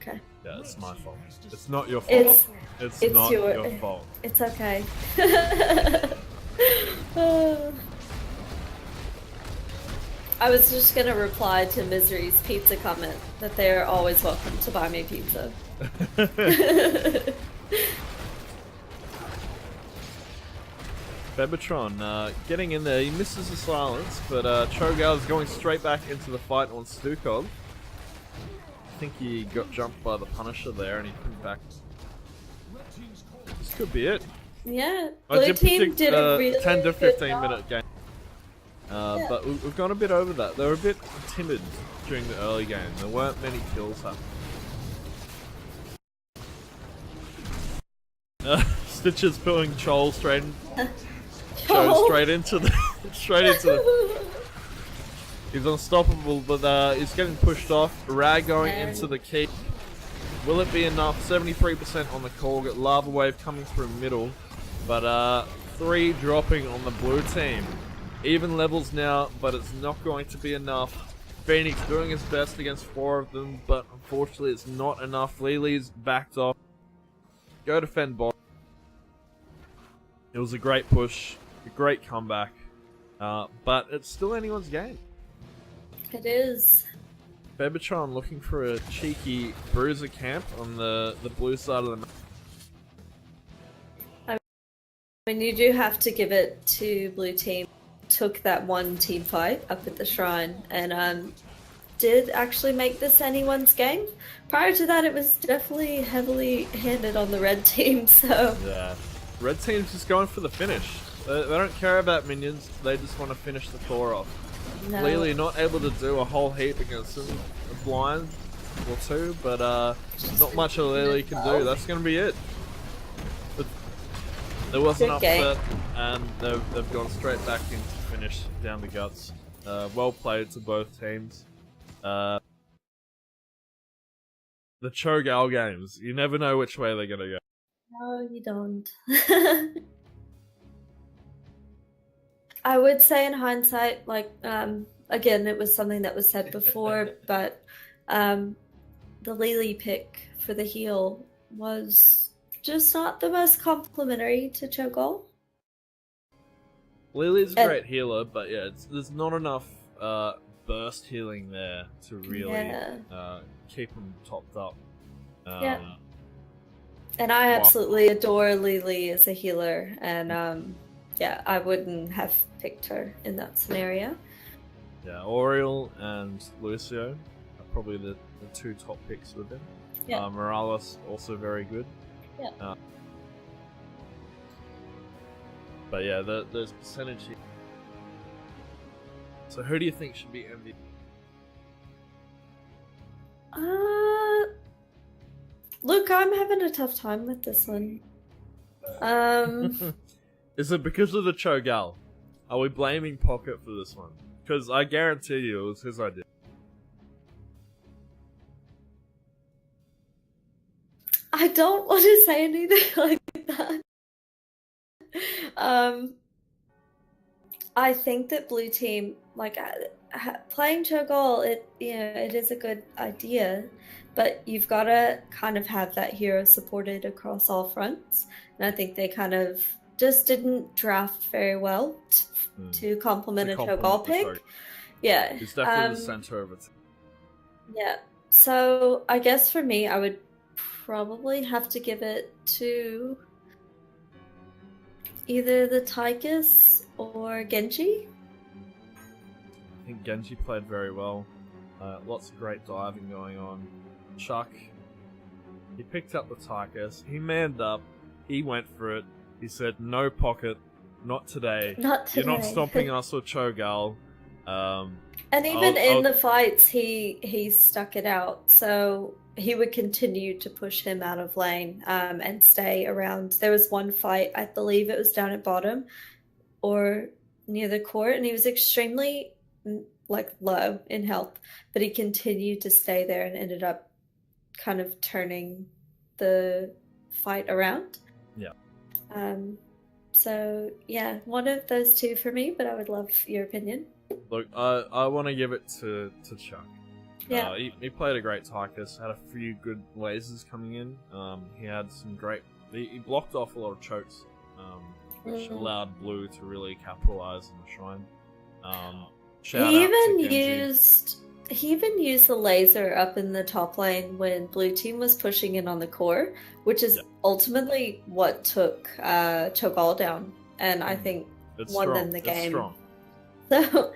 A: Okay.
B: Yeah, it's my fault. It's not your fault. It's not your fault.
A: It's okay. I was just gonna reply to Misery's pizza comment that they're always welcome to buy me pizza.
B: Febatron getting in there. He misses the silence, but Cho'Gall is going straight back into the fight on Stukov. I think he got jumped by the Punisher there, and he put back. This could be it.
A: Yeah, blue team did a really
B: 10 to 15
A: good
B: minute game. But we've gone a bit over that. They were a bit timid during the early game. There weren't many kills happening. Stitches pulling Chol straight into the He's unstoppable, but he's getting pushed off. Rag going into the key. Will it be enough? 73% on the call. Got Lava Wave coming through middle, but 3 dropping on the blue team. Even levels now, but it's not going to be enough. Phoenix doing his best against 4 of them, but unfortunately it's not enough. Lily's backed off. Go defend bot. It was a great push, a great comeback, but it's still anyone's game.
A: It is.
B: Bebatron looking for a cheeky bruiser camp on the blue side of the map.
A: I mean, you do have to give it to blue team. Took that one team fight up at the shrine and did actually make this anyone's game. Prior to that, it was definitely heavily handed on the red team. So
B: Yeah, red team's just going for the finish. They don't care about minions. They just want to finish the core off.
A: no.
B: Clearly not able to do a whole heap against them. A blind or two, but not much Lily can do. That's going to be it. But there was an
A: Good game.
B: upset, and they've gone straight back into finish down the guts. Well played to both teams. The Cho'Gall games, you never know which way they're going to go.
A: No, you don't. I would say in hindsight, like, again, it was something that was said before, but the Lily pick for the heal was just not the most complimentary to Cho'Gall.
B: Lily's a
A: And-
B: great healer, but yeah, there's not enough burst healing there to really
A: Yeah.
B: keep them topped up.
A: Yeah. And I
B: Wow.
A: absolutely adore Lily as a healer, and yeah, I wouldn't have picked her in that scenario.
B: Yeah, Oriel and Lucio are probably the 2 top picks with him.
A: Yeah.
B: Morales also very good.
A: Yeah.
B: But yeah, there's percentage here. So who do you think should be MVP?
A: Look, I'm having a tough time with this one.
B: Is it because of the Cho'Gall? Are we blaming Pocket for this one? Because I guarantee you it was his idea.
A: I don't want to say anything like that. I think that blue team, like playing Cho'Gall, it is a good idea, but you've got to kind of have that hero supported across all fronts, and I think they kind of just didn't draft very well to complement a Cho'Gall
B: the
A: pick.
B: Cho'Gall.
A: Yeah,
B: He's definitely the center of it.
A: yeah. So I guess for me, I would probably have to give it to either the Tychus or Genji.
B: I think Genji played very well. Lots of great diving going on. Chuck, he picked up the Tychus. He manned up. He went for it. He said, "No Pocket, not today.
A: Not today.
B: You're not stomping us with Cho'Gall."
A: And even in the fights, he stuck it out. So he would continue to push him out of lane and stay around. There was one fight, I believe it was down at bottom or near the court, and he was extremely like low in health, but he continued to stay there and ended up kind of turning the fight around.
B: Yeah.
A: So yeah, one of those two for me, but I would love your opinion.
B: Look, I want to give it to Chuck.
A: Yeah.
B: He played a great Tychus, had a few good lasers coming in. He had some great... He blocked off a lot of chokes, which allowed Blue to really capitalize on the shrine. Shout
A: He
B: out
A: even
B: to Genji.
A: used the laser up in the top lane when blue team was pushing in on the core, which is ultimately what took Cho'Gall down, and I think
B: It's
A: won
B: strong.
A: them the
B: It's
A: game.
B: strong.
A: So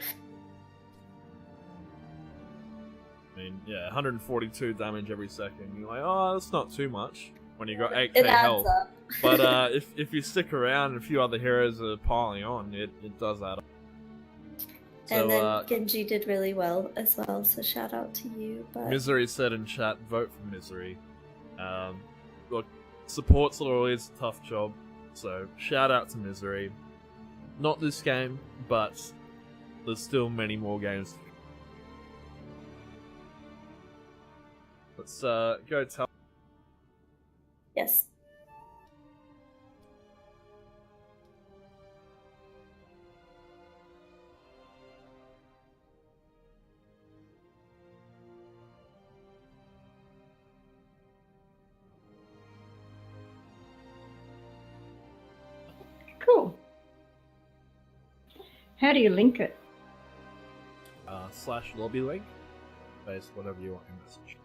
B: I mean, yeah, 142 damage every second. You're like, oh, that's not too much when you got 8k
A: it adds
B: health.
A: up.
B: But if you stick around and a few other heroes are piling on, it does add up.
A: And
B: So,
A: then Genji did really well as well, so shout out to you. But
B: Misery said in chat, vote for Misery. Look, support's always a tough job, so shout out to Misery. Not this game, but there's still many more games. Let's go tell.
A: yes.
G: How do you link it?
B: / lobby link. Base whatever you want in message.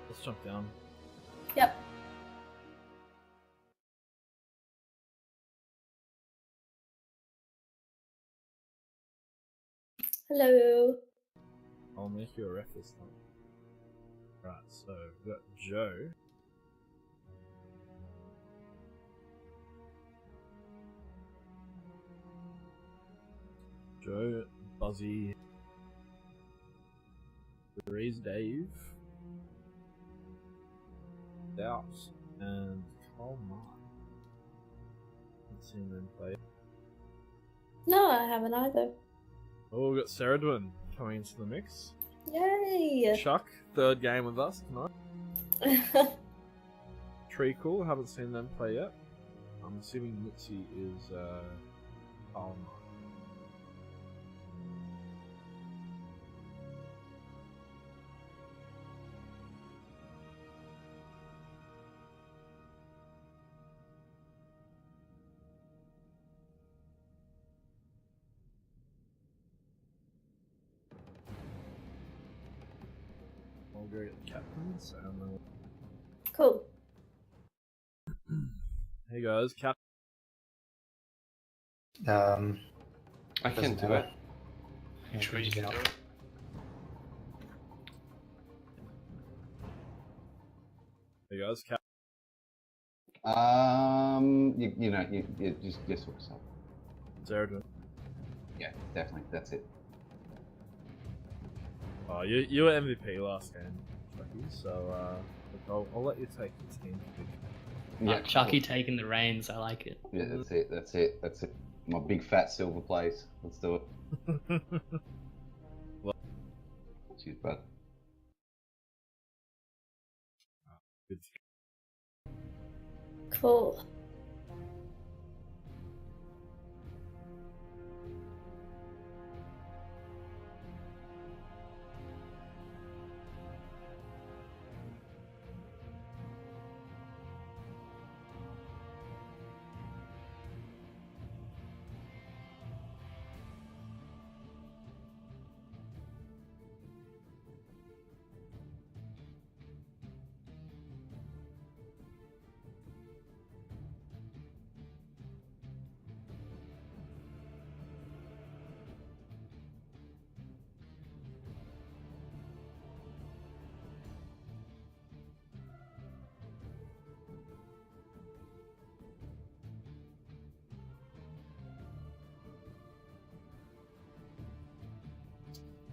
B: Let's jump down.
A: Yep. Hello.
B: I'll make you a ref this time. Right, so we've got Joe. Joe, Buzzy, Breeze, Dave, Doubt, and Carl Mark. Haven't seen them play.
A: No, I haven't either.
B: Oh, we've got Ceridwen coming into the mix.
A: Yay!
B: Chuck, third game with us tonight. Treacle, haven't seen them play yet. I'm assuming Mitzi is Carl Mark. I'll go get the captains and then...
A: Cool.
B: Hey guys, Cap.
I: I can do it.
J: You sure you can do it?
B: Hey guys, Cap.
H: You just sort yourself.
B: Ceridwen.
H: Yeah, definitely. That's it.
B: Oh, you were MVP last game, Chucky, so I'll let you take the team pick.
H: Yeah,
I: Chucky taking the reins, I like it.
H: Yeah, that's it. My big fat silver plays. Let's do it.
B: Well,
H: cheers, bud.
B: Good.
A: Cool.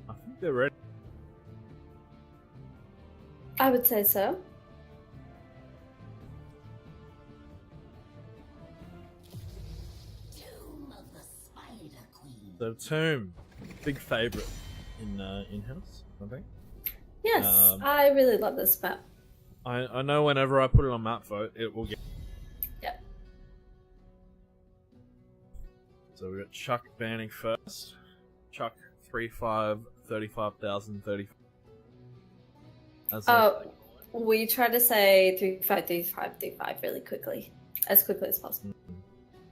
B: I think they're ready.
A: I would say so.
K: Tomb of the Spider Queen.
B: So Tomb, big favourite in in-house, I think.
A: Yes, I really love this map.
B: I know whenever I put it on map vote, it will get.
A: Yep.
B: So we got Chuck banning first. Chuck 3-5, 35,000, 35.
A: We try to say 35, 35, 35 really quickly. As quickly as possible.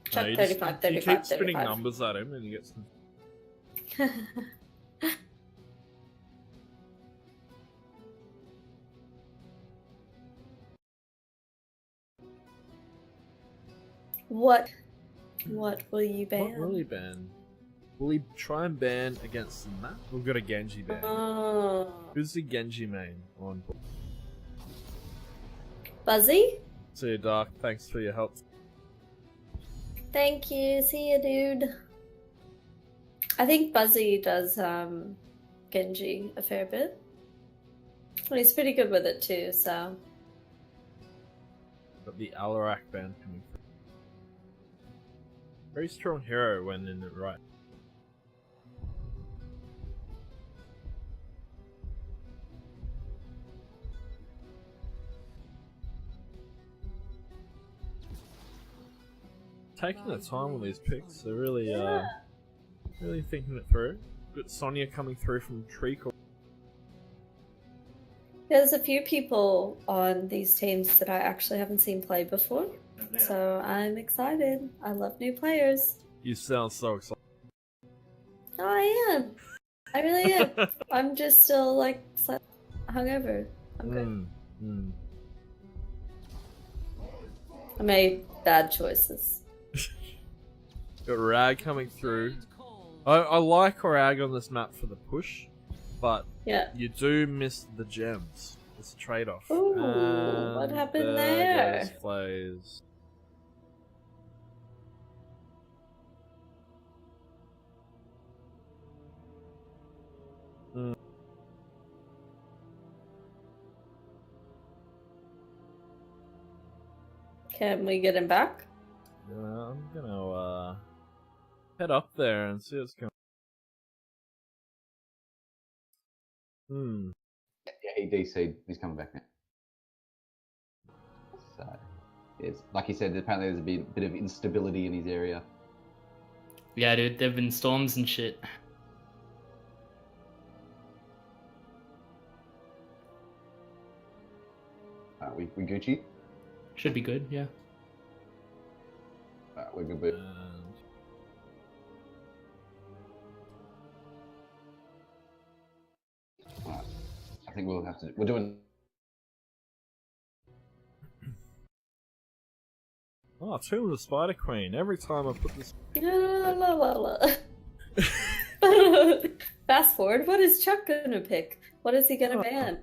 A: Chuck
B: you
A: 35, 35,
B: you keep spinning
A: 35.
B: numbers at him and you get some...
A: What will you ban?
B: What will he ban? Will he try and ban against the map? We've got a Genji ban.
A: Oh.
B: Who's the Genji main on board?
A: Buzzy?
B: See you, Dark. Thanks for your help.
A: Thank you. See you, dude. I think Buzzy does Genji a fair bit. Well, he's pretty good with it too, so.
B: Got the Alarak ban coming through. Very strong hero when in the right. Taking their time with these picks, they're really really thinking it through. Got Sonya coming through from Treacle.
A: There's a few people on these teams that I actually haven't seen play before. So I'm excited. I love new players.
B: You sound so excited.
A: Oh, I am. I really am. I'm just still like hungover. I'm good. I made bad choices.
B: Got Rag coming through. I like Rag on this map for the push, but
A: Yeah.
B: you do miss the gems. It's a trade-off.
A: Ooh, what happened there?
B: Goes Flays.
A: Can we get him back?
B: I'm gonna head up there and see what's going.
H: Yeah, he DC'd. He's coming back now. So, it's like he said. Apparently, there's a bit of instability in his area.
I: Yeah, dude, there've been storms and shit.
H: We Gucci.
I: Should be good, yeah.
H: We're good. But... Alright. I think we'll have to. We're doing.
B: Oh, Tomb of the Spider Queen. Every time I put this.
A: Fast forward. What is Chuck gonna pick? What is he gonna ban?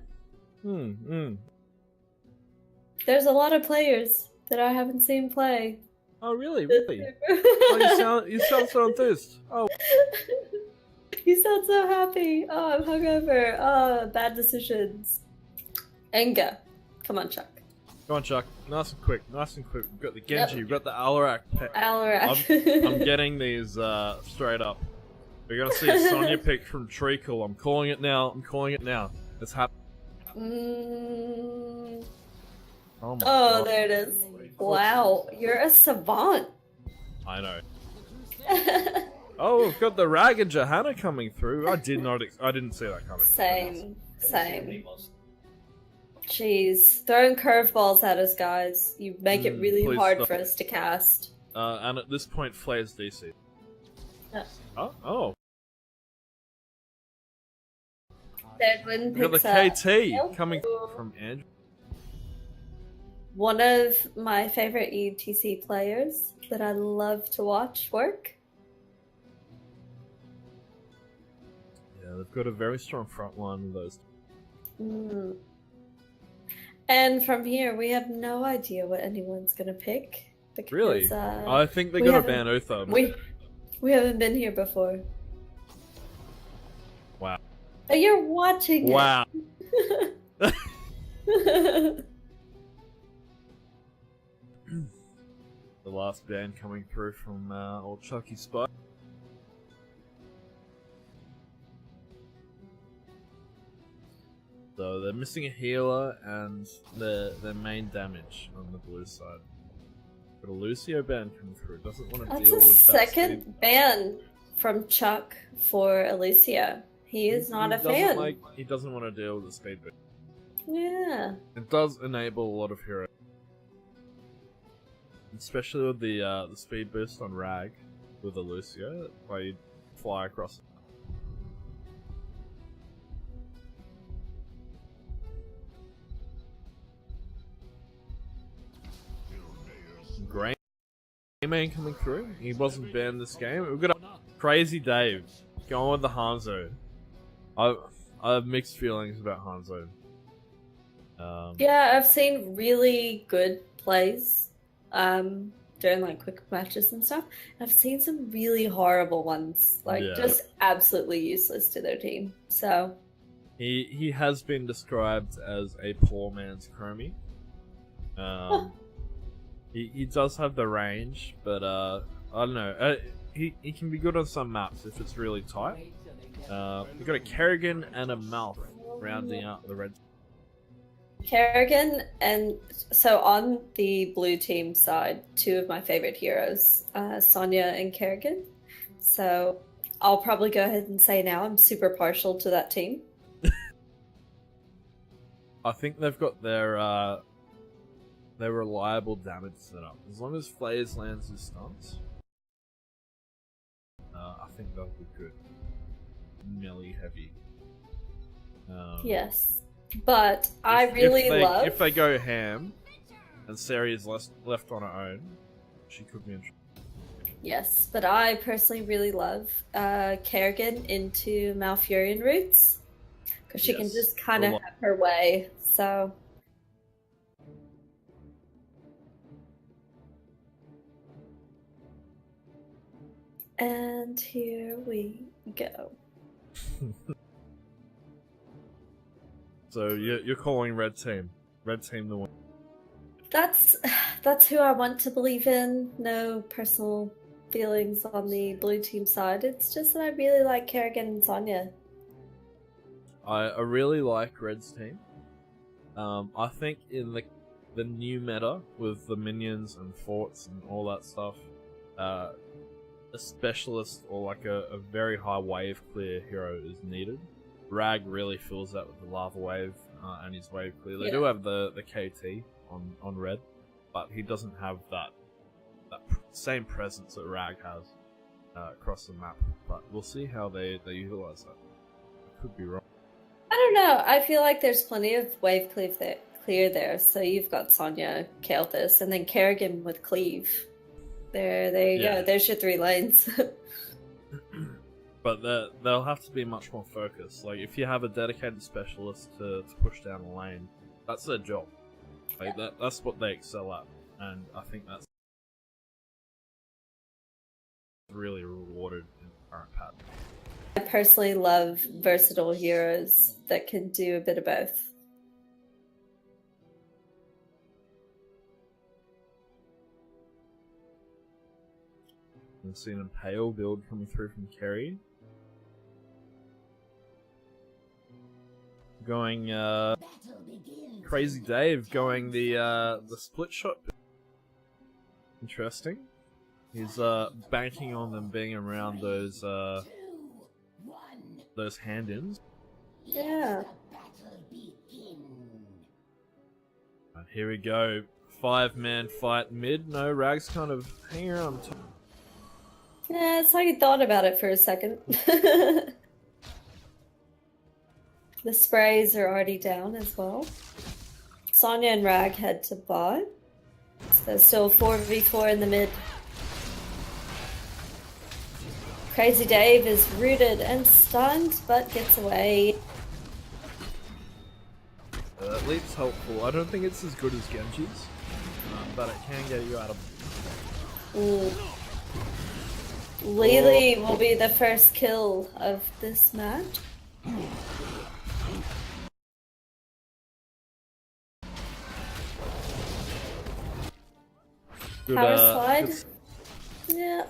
A: There's a lot of players that I haven't seen play.
B: Oh, really? Really? Oh, you sound so enthused. Oh.
A: You sound so happy. Oh, I'm hungover. Oh, bad decisions. Anger. Come on, Chuck.
B: Come on, Chuck. Nice and quick. Nice and quick. We've got the Genji. We've got the Alarak.
A: Alarak.
B: I'm getting these straight up. We're gonna see a Sonya pick from Treacle. I'm calling it now. It's happening.
A: Oh, there it is. Wow, you're a savant.
B: I know. Oh, we've got the Rag and Johanna coming through. I didn't see that coming.
A: Same. Jeez, throwing curveballs at us, guys. You make it really hard for us to cast.
B: And at this point, Flair's DC. Oh.
A: Deadwin
B: We've got
A: picks
B: the
A: up.
B: KT coming from Andrew.
A: One of my favorite ETC players that I love to watch work.
B: Yeah, they've got a very strong front line with those.
A: And from here, we have no idea what anyone's gonna pick. Because,
B: Really? I think they're gonna ban Uther.
A: We haven't been here before.
B: Wow.
A: Oh, you're watching
B: Wow.
A: it.
B: The last ban coming through from old Chucky Spike. So they're missing a healer and their main damage on the blue side. Got a Lucio ban coming through. Doesn't want to deal with that.
A: Second ban from Chuck for Alicia. He is not a fan.
B: He doesn't want to deal with the speed boost.
A: Yeah.
B: It does enable a lot of heroes. Especially with the speed boost on Rag with the Lucio, where you fly across. Greyman coming through. He wasn't banned this game. We've got a Crazy Dave going with the Hanzo. I have mixed feelings about Hanzo.
A: Yeah, I've seen really good plays during like quick matches and stuff. I've seen some really horrible ones, like just absolutely useless to their team. So
B: he has been described as a poor man's Chromie. He does have the range, but I don't know. He can be good on some maps if it's really tight. We've got a Kerrigan and a Mouth rounding out the red.
A: Kerrigan, and so on the blue team side, two of my favorite heroes, Sonya and Kerrigan. So I'll probably go ahead and say now I'm super partial to that team.
B: I think they've got their they're reliable damage setup. As long as Flares lands his stunts, I think they'll be good. Melee heavy.
A: Yes, but I really love...
B: If they go ham, and Seri is left on her own, she could be interesting.
A: Yes, but I personally really love Kerrigan into Malfurion roots, because she can just kind of have her way, so... And here we go.
B: So you're calling red team the win.
A: That's who I want to believe in. No personal feelings on the blue team side. It's just that I really like Kerrigan and Sonya.
B: I really like Red's team. I think in the new meta with the minions and forts and all that stuff, a specialist or like a very high wave clear hero is needed. Rag really fills that with the lava wave and his wave clear. They do have the KT on Red, but he doesn't have that same presence that Rag has across the map. But we'll see how they utilize that. I could be wrong.
A: I don't know. I feel like there's plenty of wave clear there. So you've got Sonya, Kael'thas, and then Kerrigan with Cleave. There you go. There's your 3 lanes.
B: But they'll have to be much more focused. Like, if you have a dedicated specialist to push down the lane, that's their job. Like, that's what they excel at. And I think that's really rewarded in the current pattern.
A: I personally love versatile heroes that can do a bit of both.
B: I've seen a pale build coming through from Kerry. Going Crazy Dave going the split shot. Interesting. He's banking on them being around those hand-ins.
A: Yeah.
B: Right, here we go. 5-man fight mid. No, Rag's kind of hanging around top.
A: Yeah, it's like he thought about it for a second. The sprays are already down as well. Sonya and Rag head to bot. So still 4v4 in the mid. Crazy Dave is rooted and stunned, but gets away.
B: Leap's helpful. I don't think it's as good as Genji's, but it can get you out of...
A: Ooh. Lily will be the first kill of this match.
B: Good,
A: Power slide. Yeah.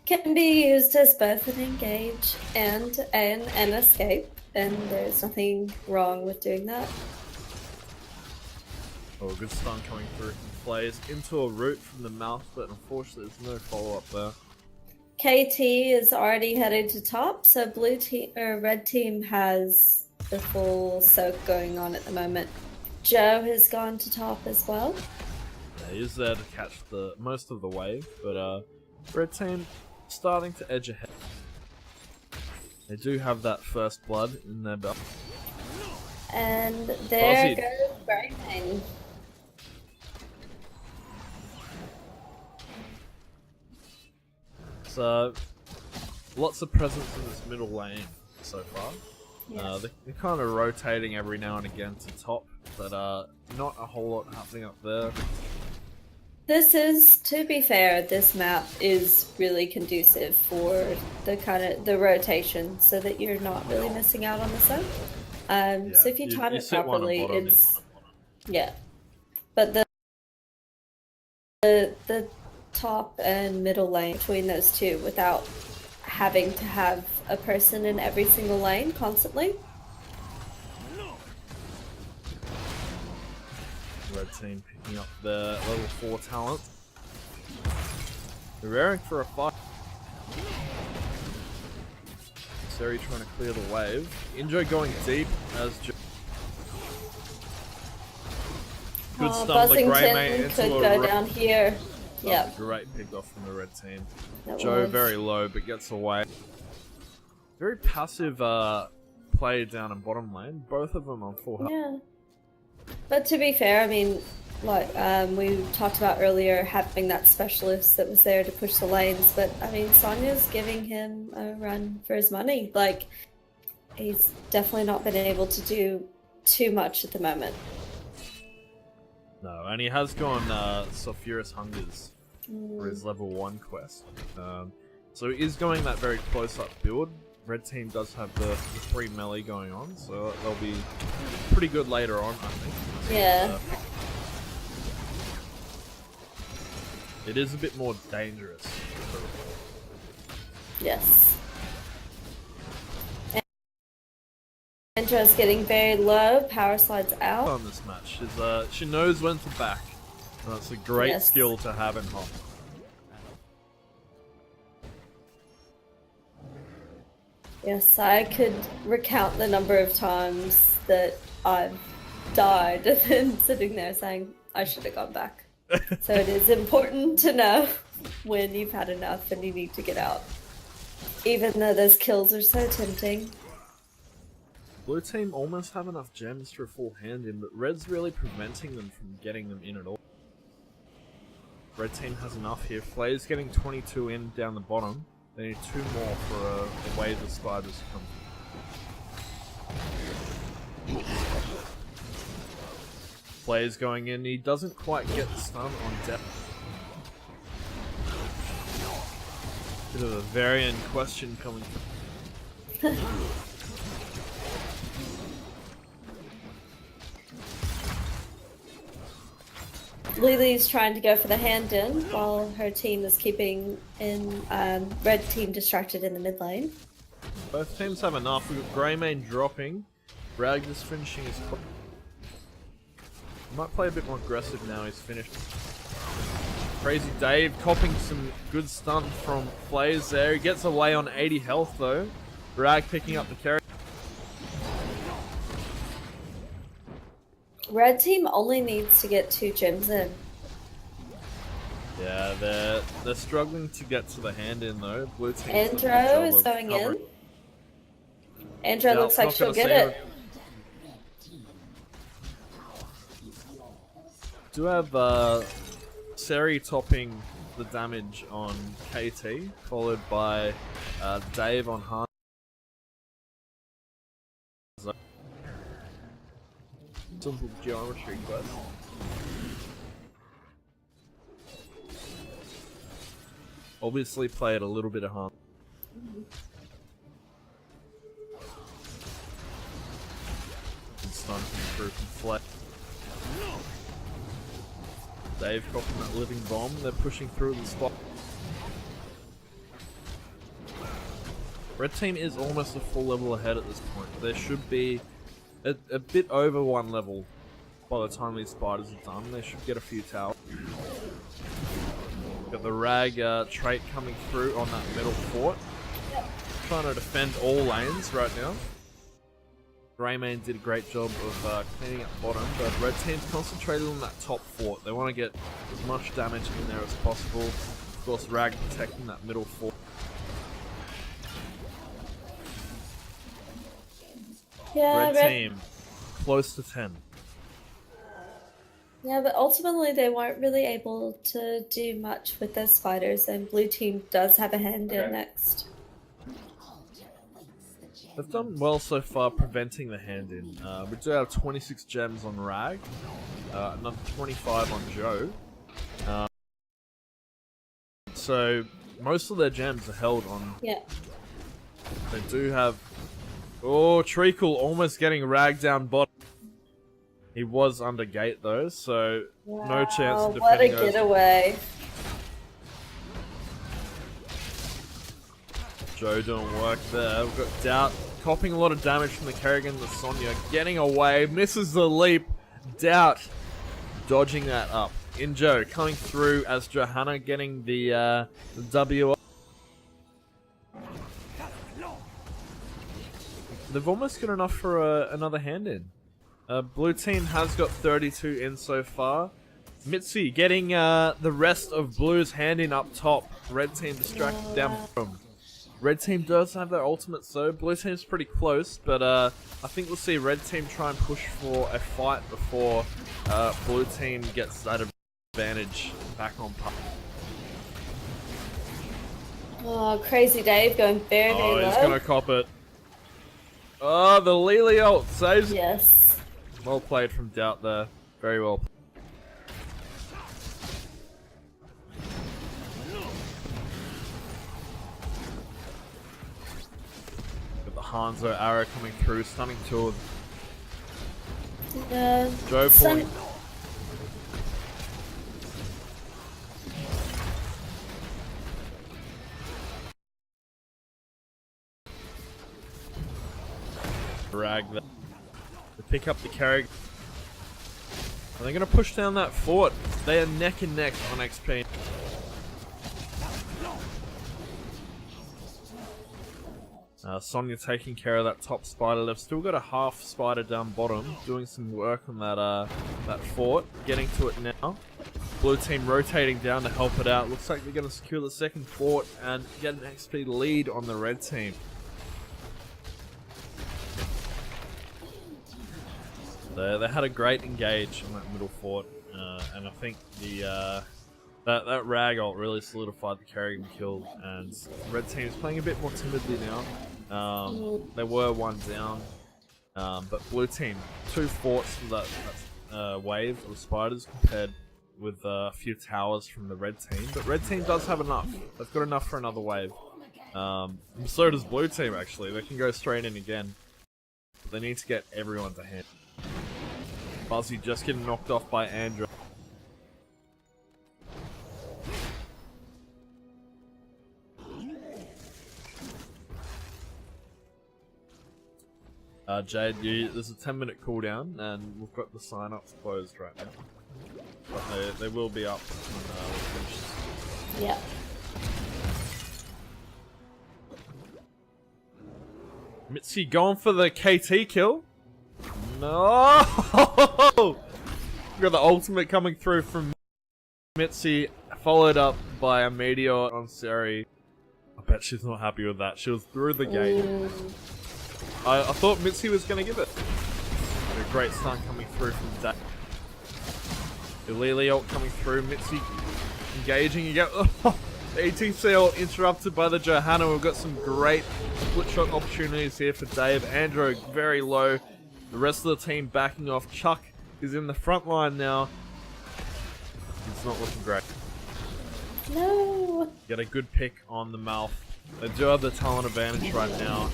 A: Can be used as both an engage and an escape, and there's nothing wrong with doing that.
B: Oh, good stun coming through from Flays into a root from the mouth, but unfortunately there's no follow-up there.
A: KT is already headed to top, so red team has the full soak going on at the moment. Joe has gone to top as well.
B: Yeah, he's there to catch most of the wave, but red team starting to edge ahead. They do have that first blood in their belt.
A: And there
B: Aussie.
A: goes Brightman.
B: So, lots of presence in this middle lane so far.
A: Yes.
B: They're kind of rotating every now and again to top, but not a whole lot happening up there.
A: This is, to be fair, this map is really conducive for the rotation, so that you're not really missing out on the sun. So if you time it properly, it's But the top and middle lane between those two, without having to have a person in every single lane constantly.
B: Red team picking up their level 4 talent. They're raring for a fight. Seri trying to clear the wave. Injo going deep as Good stun the Grey Mate
A: Buzzington
B: into
A: could
B: a
A: go down here. Yep.
B: Great pick off from the red team.
A: That
B: Joe
A: was.
B: very low, but gets away. Very passive play down in bottom lane. Both of them on full health.
A: Yeah. But to be fair, I mean, like we talked about earlier, having that specialist that was there to push the lanes. But I mean, Sonya's giving him a run for his money. Like, he's definitely not been able to do too much at the moment.
B: No, and he has gone Sulphurous Hungers for his level 1 quest. So he is going that very close-up build. Red team does have the 3 melee going on, so they'll be pretty good later on, I think.
A: Yeah.
B: It is a bit more dangerous.
A: Yes. Andra's getting very low. Power slides out.
B: On this match is she knows when to back. That's a great skill to have in Hop.
A: Yes, I could recount the number of times that I've died and then sitting there saying, I should have gone back. So it is important to know when you've had enough and you need to get out. Even though those kills are so tempting.
B: Blue team almost have enough gems for a full hand in, but Red's really preventing them from getting them in at all. Red team has enough here. Flay's getting 22 in down the bottom. They need 2 more for a wave of spiders to come. Flay's going in. He doesn't quite get the stun on depth. Bit of a variant question coming through.
A: Lily's trying to go for the hand in while her team is keeping red team distracted in the mid lane.
B: Both teams have enough. We've got Greymane dropping. Rag just finishing his... Might play a bit more aggressive now he's finished. Crazy Dave copping some good stun from Flays there. He gets away on 80 health though. Rag picking up the carry.
A: Red team only needs to get 2 gems in.
B: Yeah, they're struggling to get to the hand in though. Blue team.
A: Andro is going in. Andro looks like she'll get it.
B: Do have Seri topping the damage on KT, followed by Dave on Hard. Simple geometry quest. Obviously played a little bit of harm. Stun through from flat. Dave copying that living bomb. They're pushing through the spot. Red team is almost a full level ahead at this point. There should be a bit over 1 level by the time these spiders are done. They should get a few towers. Got the Rag trait coming through on that middle fort. Trying to defend all lanes right now. Greymane did a great job of cleaning up bottom, but Red team's concentrated on that top fort. They want to get as much damage in there as possible. Of course, Rag protecting that middle fort.
A: Yeah,
B: Red team, close to 10.
A: Yeah, but ultimately they weren't really able to do much with those spiders, and blue team does have a hand in next.
B: They've done well so far preventing the hand in. We do have 26 gems on Rag, another 25 on Joe. So most of their gems are held on.
A: Yeah.
B: They do have... Oh, Treacle almost getting Rag down bottom. He was under gate though, so no chance of defending those.
A: What a getaway.
B: Joe doing work there. We've got Doubt copping a lot of damage from the Kerrigan, the Sonya getting away, misses the leap. Doubt dodging that up. In Joe coming through as Johanna getting the W. They've almost got enough for another hand in. Blue team has got 32 in so far. Mitzi getting the rest of Blue's hand in up top. Red team distracted down bottom. Red team does have their ultimates though. Blue team's pretty close, but I think we'll see Red team try and push for a fight before Blue team gets that advantage back on par.
A: Oh, Crazy Dave going very, very low.
B: Oh, he's gonna cop it. Oh, the Lily ult saves it.
A: Yes.
B: Well played from Doubt there. Very well played. Got the Hanzo arrow coming through, stunning tool. Joe point. Drag that. To pick up the carry. Are they going to push down that fort? They are neck and neck on XP. Sonya taking care of that top spider. They've still got a half spider down bottom, doing some work on that fort. Getting to it now. Blue team rotating down to help it out. Looks like they're going to secure the second fort and get an XP lead on the red team. They had a great engage on that middle fort, and I think that rag ult really solidified the carry kill. And red team is playing a bit more timidly now. They were one down, but blue team 2 forts for that wave of spiders compared with a few towers from the red team. But red team does have enough. They've got enough for another wave. And so does blue team actually. They can go straight in again. But they need to get everyone to hand. Fuzzy just getting knocked off by Andrew. Jade, there's a 10-minute cooldown, and we've got the sign-ups closed right now. But they will be up when we finish.
A: Yeah.
B: Mitzi going for the KT kill. No! We've got the ultimate coming through from Mitzi, followed up by a meteor on Seri. I bet she's not happy with that. She was through the gate. I thought Mitzi was going to give it. A great stun coming through from Dave. The Lily ult coming through. Mitzi engaging. You get the ETC ult interrupted by the Johanna. We've got some great split shot opportunities here for Dave. Andrew very low. The rest of the team backing off. Chuck is in the front line now. It's not looking great.
A: No.
B: Get a good pick on the mouth. They do have the talent advantage right now.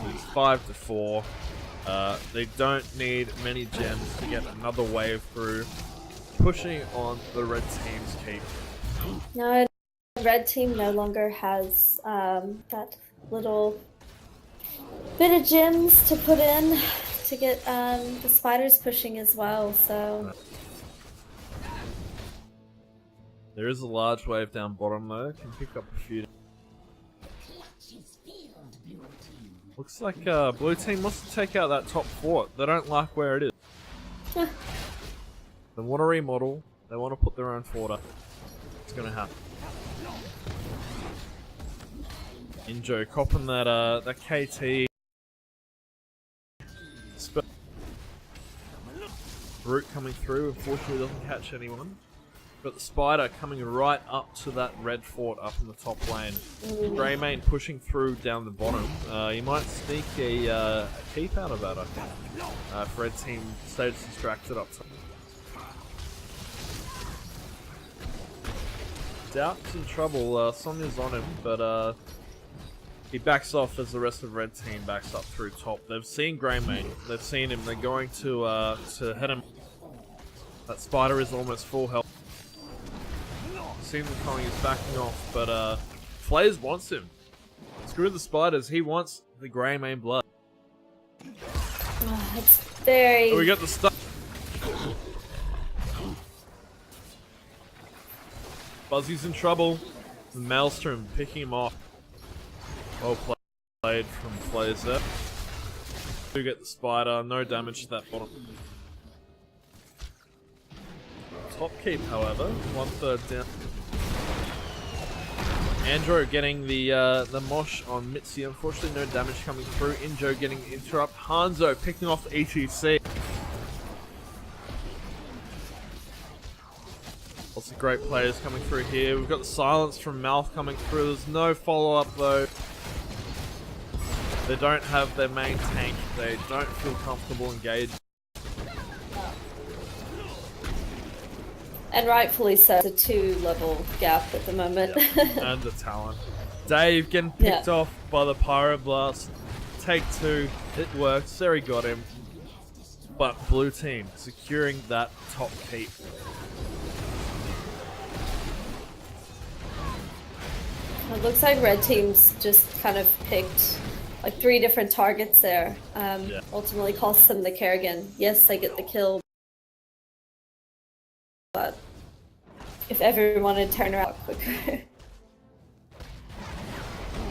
B: It's 5-4. They don't need many gems to get another wave through. Pushing on the red team's keep.
A: No, the red team no longer has that little bit of gems to put in to get the spiders pushing as well, so...
B: There is a large wave down bottom though, can pick up a few. Looks like blue team wants to take out that top fort. They don't like where it is. They want to remodel, they want to put their own fort up. It's gonna happen. Injo copping that KT. Brute coming through, unfortunately doesn't catch anyone. Got the spider coming right up to that red fort up in the top lane. Greymane pushing through down the bottom. He might sneak a keep out of that, I think. If red team stays distracted up top. Doubt's in trouble. Sonya's on him, but he backs off as the rest of red team backs up through top. They've seen Greymane. They've seen him. They're going to head him. That spider is almost full health. Seen them coming, he's backing off, but Flays wants him. Screw the spiders, he wants the Greymane blood.
A: Oh, it's very...
B: Oh, we got the stuff. Buzzy's in trouble. The Maelstrom picking him off. Well played from Flays there. Do get the spider, no damage to that bottom. top keep, however. 1/3 down. Andrew getting the mosh on Mitzi. Unfortunately, no damage coming through. Injo getting the interrupt. Hanzo picking off ETC. Lots of great players coming through here. We've got the silence from Mouth coming through. There's no follow-up though. They don't have their main tank. They don't feel comfortable engaged.
A: And rightfully so. It's a 2-level gap at the moment.
B: Yep. And the talent. Dave getting picked off by the Pyroblast. Take 2. It works. Seri got him. But blue team securing that top keep.
A: It looks like red team's just kind of picked like 3 different targets there. Ultimately costs them the Kerrigan. Yes, they get the kill. But if everyone had turned around quicker.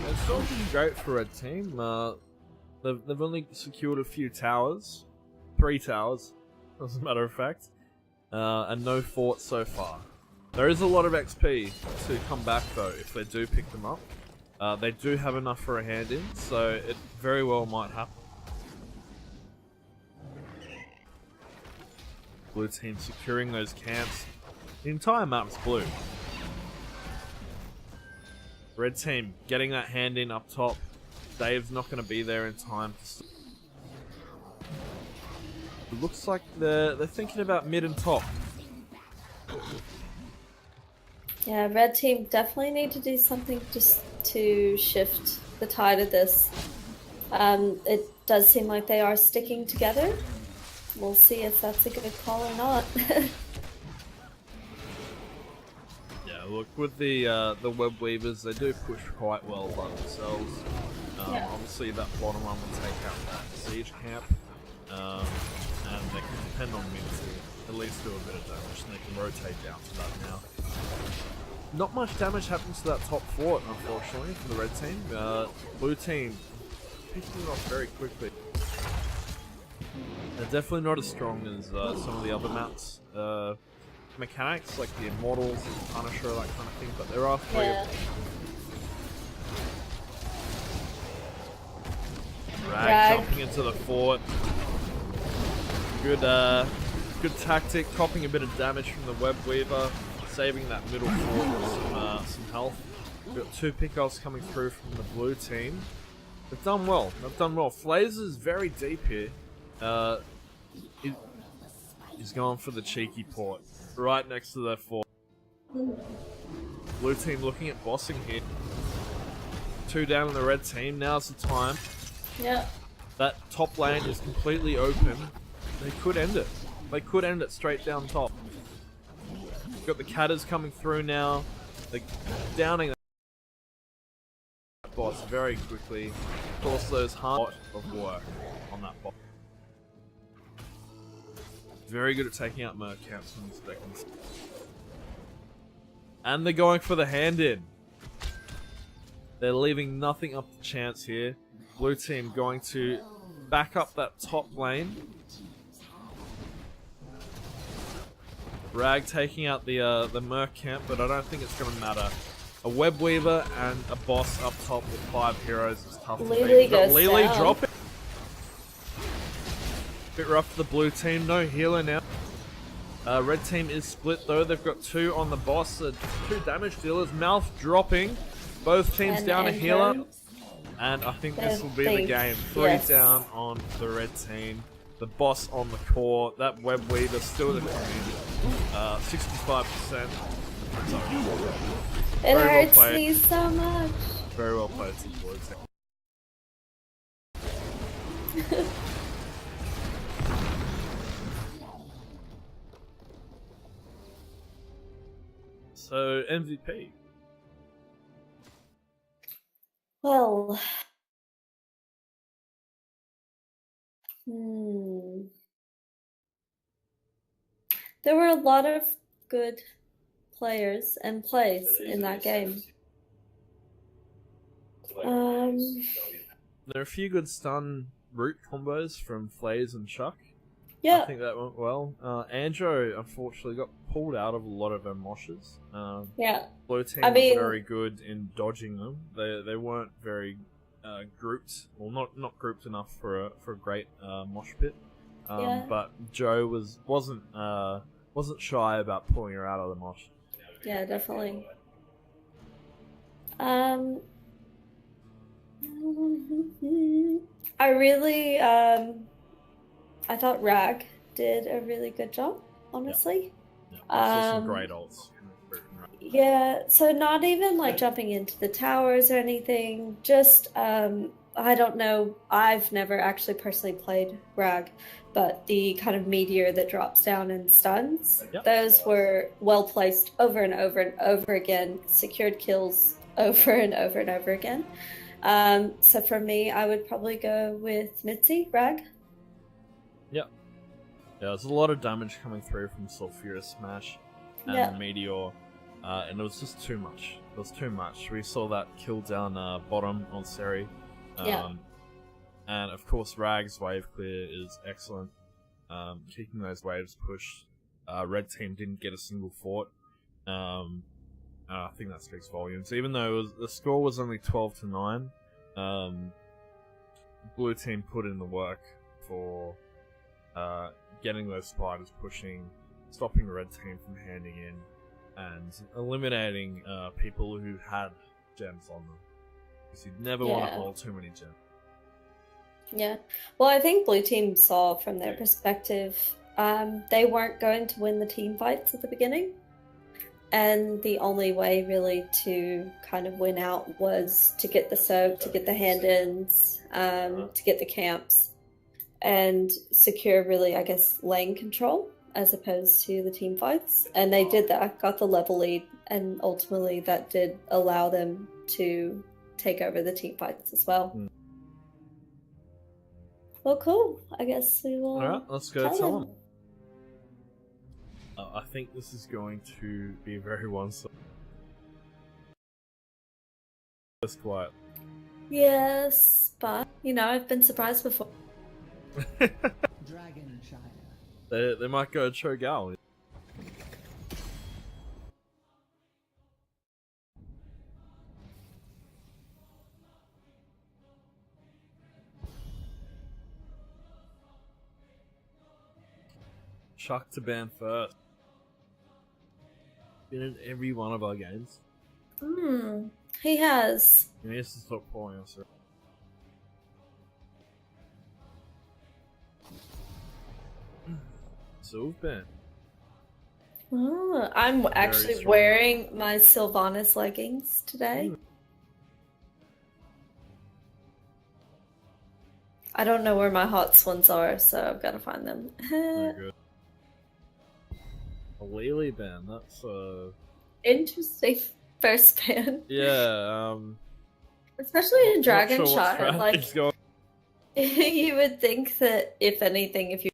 B: It's not been great for red team. They've only secured a few towers. 3 towers, as a matter of fact. And no forts so far. There is a lot of XP to come back though, if they do pick them up. They do have enough for a hand in, so it very well might happen. Blue team securing those camps. The entire map's blue. Red team getting that hand in up top. Dave's not going to be there in time. It looks like they're thinking about mid and top.
A: Yeah, red team definitely need to do something just to shift the tide of this. It does seem like they are sticking together. We'll see if that's a good call or not.
B: Yeah, look, with the web weavers, they do push quite well by themselves. Obviously, that bottom one will take out that siege camp, and they can depend on mid to at least do a bit of damage, and they can rotate down to that now. Not much damage happens to that top fort, unfortunately, for the red team. Blue team picking it off very quickly. They're definitely not as strong as some of the other maps. Mechanics like the Immortals, the Punisher, that kind of thing, but there are 3 of them. Rag jumping into the fort. Good tactic, copping a bit of damage from the Web Weaver, saving that middle fort with some health. We've got 2 pickoffs coming through from the blue team. They've done well. Flaze is very deep here. He's going for the cheeky port, right next to their fort. Blue team looking at bossing here. 2 down on the red team. Now's the time.
A: Yeah.
B: That top lane is completely open. They could end it. They could end it straight down top. Got the Catters coming through now. They're downing that boss very quickly. Of course, those lot of work on that boss. Very good at taking out merc camps from seconds. And they're going for the hand in. They're leaving nothing up to chance here. Blue team going to back up that top lane. Rag taking out the merc camp, but I don't think it's going to matter. A web weaver and a boss up top with 5 heroes is tough to beat. Lily dropping. Bit rough for the blue team. No healer now. Red team is split though. They've got 2 on the boss. 2 damage dealers. Mouth dropping. Both teams down a healer. And I think this will be the game. 3 down on the red team. The boss on the core. That web weaver still to come in. 65%.
A: It hurts me so much.
B: Very well played to the blue team. So, MVP.
A: Well, there were a lot of good players and plays in that game.
B: There are a few good stun root combos from Flaze and Chuck.
A: Yeah.
B: I think that went well. Anjo unfortunately got pulled out of a lot of her moshes.
A: Yeah.
B: Blue team
A: I
B: was
A: mean-
B: very good in dodging them. They weren't very grouped, well, not grouped enough for a great mosh pit.
A: Yeah.
B: But Joe wasn't shy about pulling her out of the mosh.
A: Yeah, definitely. I really, I thought Rag did a really good job, honestly.
B: Yeah, there's some
A: Um,
B: great ults.
A: Yeah, so not even like jumping into the towers or anything, just, I don't know, I've never actually personally played Rag, but the kind of meteor that drops down and stuns,
B: Yep.
A: those were well placed over and over and over again, secured kills over and over and over again. So for me, I would probably go with Mitzi, Rag.
B: Yeah, there's a lot of damage coming through from Sulfurous Smash and
A: Yeah.
B: the Meteor, and it was just too much. It was too much. We saw that kill down bottom on Seri.
A: Yeah.
B: And of course, Rag's wave clear is excellent. Keeping those waves pushed. Red team didn't get a single fort. I think that speaks volumes. Even though the score was only 12-9, Blue team put in the work for getting those spiders pushing, stopping Red team from handing in, and eliminating people who had gems on them. Because you'd never want to
A: Yeah.
B: hold too many gems.
A: Yeah. Well, I think Blue Team saw from their perspective, they weren't going to win the team fights at the beginning. And the only way really to kind of win out was to get the soak, to get the hand-ins, to get the camps, and secure really, I guess, lane control as opposed to the team fights. And they did that, got the level lead, and ultimately that did allow them to take over the team fights as well.
B: Mm.
A: Well, cool. I guess we will.
B: Alright, let's go tell
A: them.
B: them. I think this is going to be very one-sided. Just quiet.
A: Yes, but I've been surprised before.
B: They might go Cho'Gall. Chuck to ban first. Been in every one of our games.
A: He has.
B: He needs to stop pulling us. Silv ban.
A: Oh, I'm actually
B: strong.
A: wearing my Sylvanas leggings today. I don't know where my hot ones are, so I've got to find them.
B: Very good. A Lily ban. That's
A: Interesting first ban.
B: yeah.
A: Especially in
B: Not
A: Dragon
B: sure what
A: Shot.
B: strategy's going.
A: You would think that if anything, if you're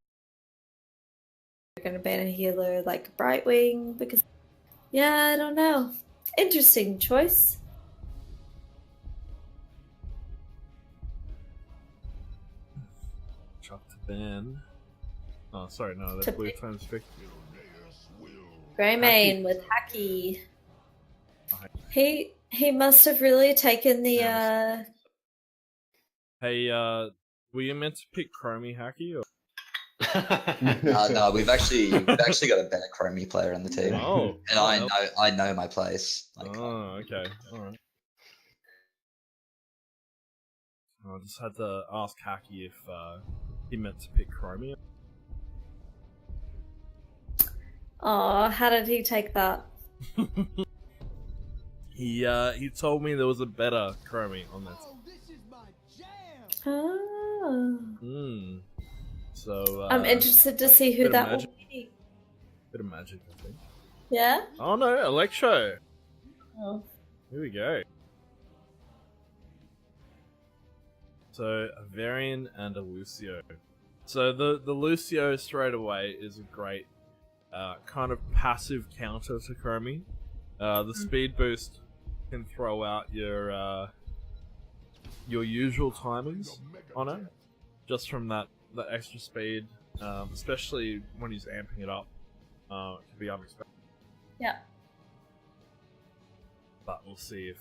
A: going to ban a healer like Brightwing, because I don't know. Interesting choice.
B: Chuck to ban. Oh, sorry, no, that's
A: To
B: blue
A: ban.
B: times 50.
A: Greymane with Hacky. He must have really taken the
B: Hey, were you meant to pick Chromie Hacky or?
G: No, we've actually got a better Chromie player on the team,
B: Oh,
G: and I know my place.
B: Oh, okay, all right. I just had to ask Hacky if he meant to pick Chromie.
A: Oh, how did he take that?
B: He told me there was a better Chromie on that.
A: Oh.
B: So
A: I'm interested to see who
B: bit of
A: that
B: magic.
A: will be.
B: Bit of magic, I think.
A: Yeah?
B: Oh no, Electro.
A: Oh.
B: Here we go. So a Varian and a Lucio. So the Lucio straight away is a great kind of passive counter to Chromie. The speed boost can throw out your usual timings on it, just from that extra speed especially when he's amping it up. It could be unexpected.
A: Yeah.
B: But we'll see if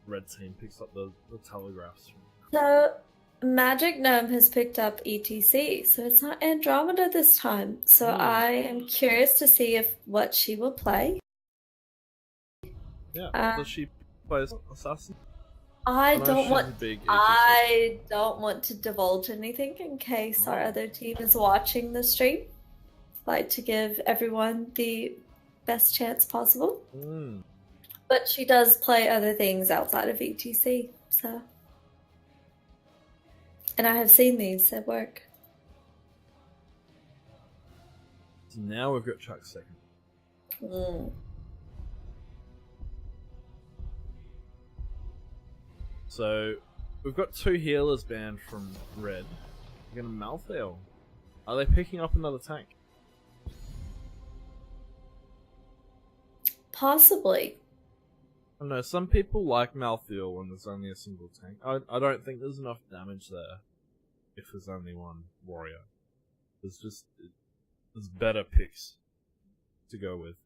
B: Red Team picks up the telegraphs.
A: So, Magic Gnome has picked up ETC, so it's not Andromeda this time. So I am curious to see if what she will play.
B: Yeah, does she play as Assassin?
A: I
B: know
A: don't
B: she's
A: want.
B: a big
A: I don't want to divulge anything in case our other team is watching the stream. Like to give everyone the best chance possible. But she does play other things outside of ETC, so. And I have seen these at work.
B: So now we've got Chuck second. So we've got 2 healers banned from Red. We're gonna Malthael. Are they picking up another tank?
A: Possibly.
B: I don't know, some people like Malthael when there's only a single tank. I don't think there's enough damage there if there's only one warrior. There's better picks to go with.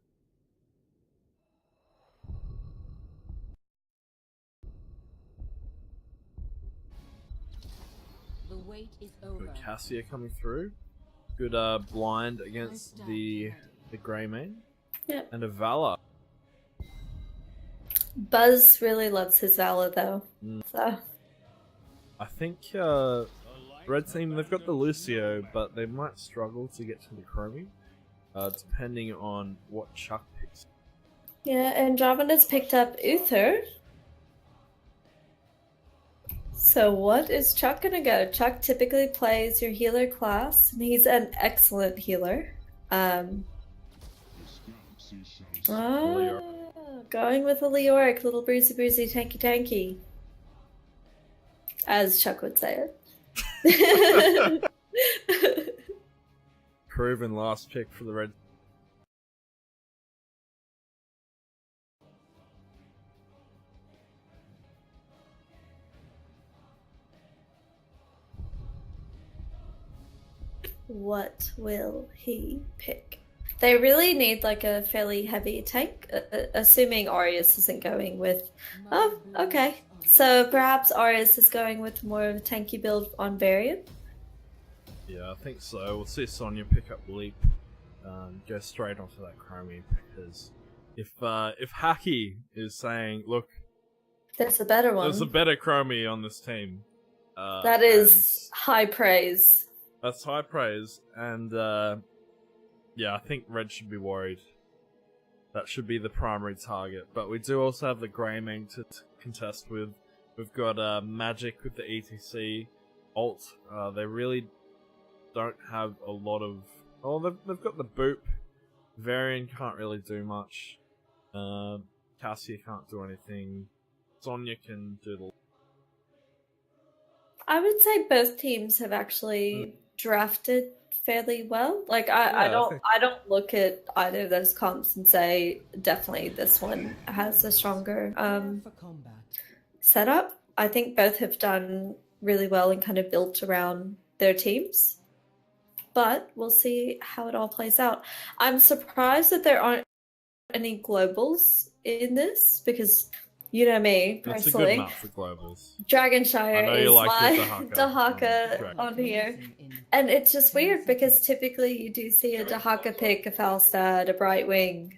K: The wait is over.
B: Good Cassia coming through. Good blind against the Greymane.
A: Yep.
B: And a Valor.
A: Buzz really loves his Valor though. So.
B: I think Red Team, they've got the Lucio, but they might struggle to get to the Chromie, depending on what Chuck picks.
A: Yeah, Andromeda's picked up Uther. So what is Chuck gonna go? Chuck typically plays your healer class, and he's an excellent healer. Going with a Leoric, little breezy, tanky. As Chuck would say it.
B: Proven last pick for the Red.
A: What will he pick? They really need like a fairly heavy tank, assuming Aureus isn't going with... Oh, okay. So perhaps Aureus is going with more of a tanky build on Varian?
B: Yeah, I think so. We'll see Sonya pick up Leap, go straight onto that Chromie, because if Haki is saying, look...
A: There's a better one.
B: There's a better Chromie on this team.
A: That is high praise.
B: That's high praise, and yeah, I think Red should be worried. That should be the primary target, but we do also have the Greymane to contest with. We've got Magic with the ETC ult. They really don't have a lot of... Oh, they've got the Boop. Varian can't really do much. Cassia can't do anything. Sonya can do the...
A: I would say both teams have actually drafted fairly well. Like I don't look at either of those comps and say definitely this one has a stronger setup. I think both have done really well and kind of built around their teams. But we'll see how it all plays out. I'm surprised that there aren't any globals in this because you know me personally.
B: That's a good map for globals.
A: Dragonshire is
B: like
A: my Dahaka on here. And it's just weird because typically you do see a Dahaka pick, a Falstad, a Brightwing.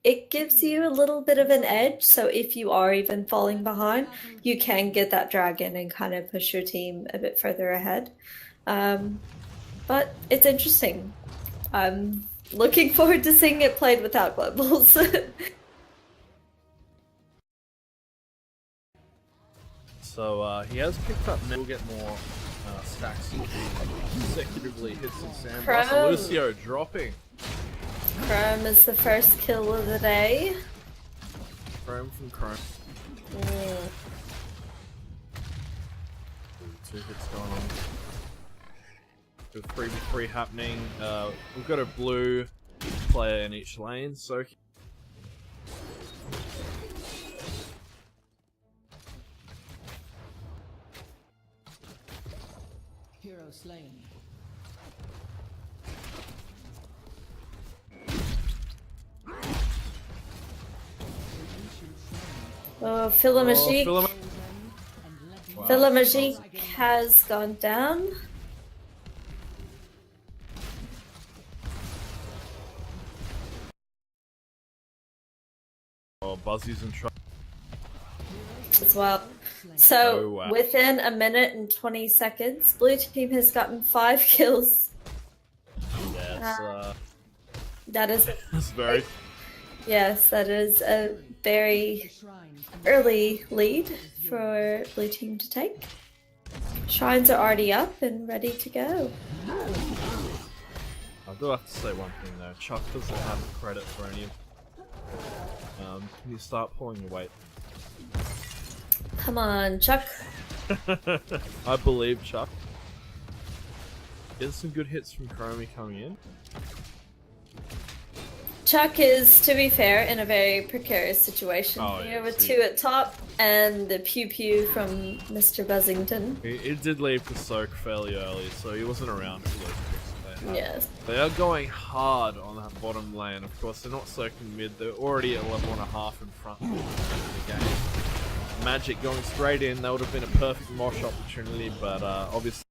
A: It gives you a little bit of an edge, so if you are even falling behind, you can get that dragon and kind of push your team a bit further ahead. But it's interesting. I'm looking forward to seeing it played without globals.
B: So he has picked up. We'll get more stacks consecutively. Hits some sandblast. Lucio dropping.
A: Chrome is the first kill of the day.
B: Chrome from Chrome. 2 hits going on. With 3v3 happening. We've got a blue player in each lane, so
K: Hero slain.
A: Oh, Philamagique.
B: Wow.
A: Philamagique has gone down.
B: Oh, Buzzy's in trouble.
A: As well. So
B: Oh, wow.
A: within a minute and 20 seconds, blue team has gotten 5 kills.
B: Yeah,
A: That is
B: it's very.
A: yes, that is a very early lead for blue team to take. Shrines are already up and ready to go.
B: I do have to say one thing though. Chuck doesn't have credit for any of. Can you start pulling your weight?
A: Come on, Chuck.
B: I believe Chuck. There's some good hits from Chromie coming in.
A: Chuck is, to be fair, in a very precarious situation.
B: Oh,
A: Here
B: yeah,
A: with
B: see.
A: 2 at top and the pew pew from Mr. Buzzington.
B: He did leave the soak fairly early, so he wasn't around for those picks they had.
A: Yes.
B: They are going hard on that bottom lane. Of course, they're not soaking mid. They're already at level 1.5 in front of the game. Magic going straight in. That would have been a perfect mosh opportunity, but obviously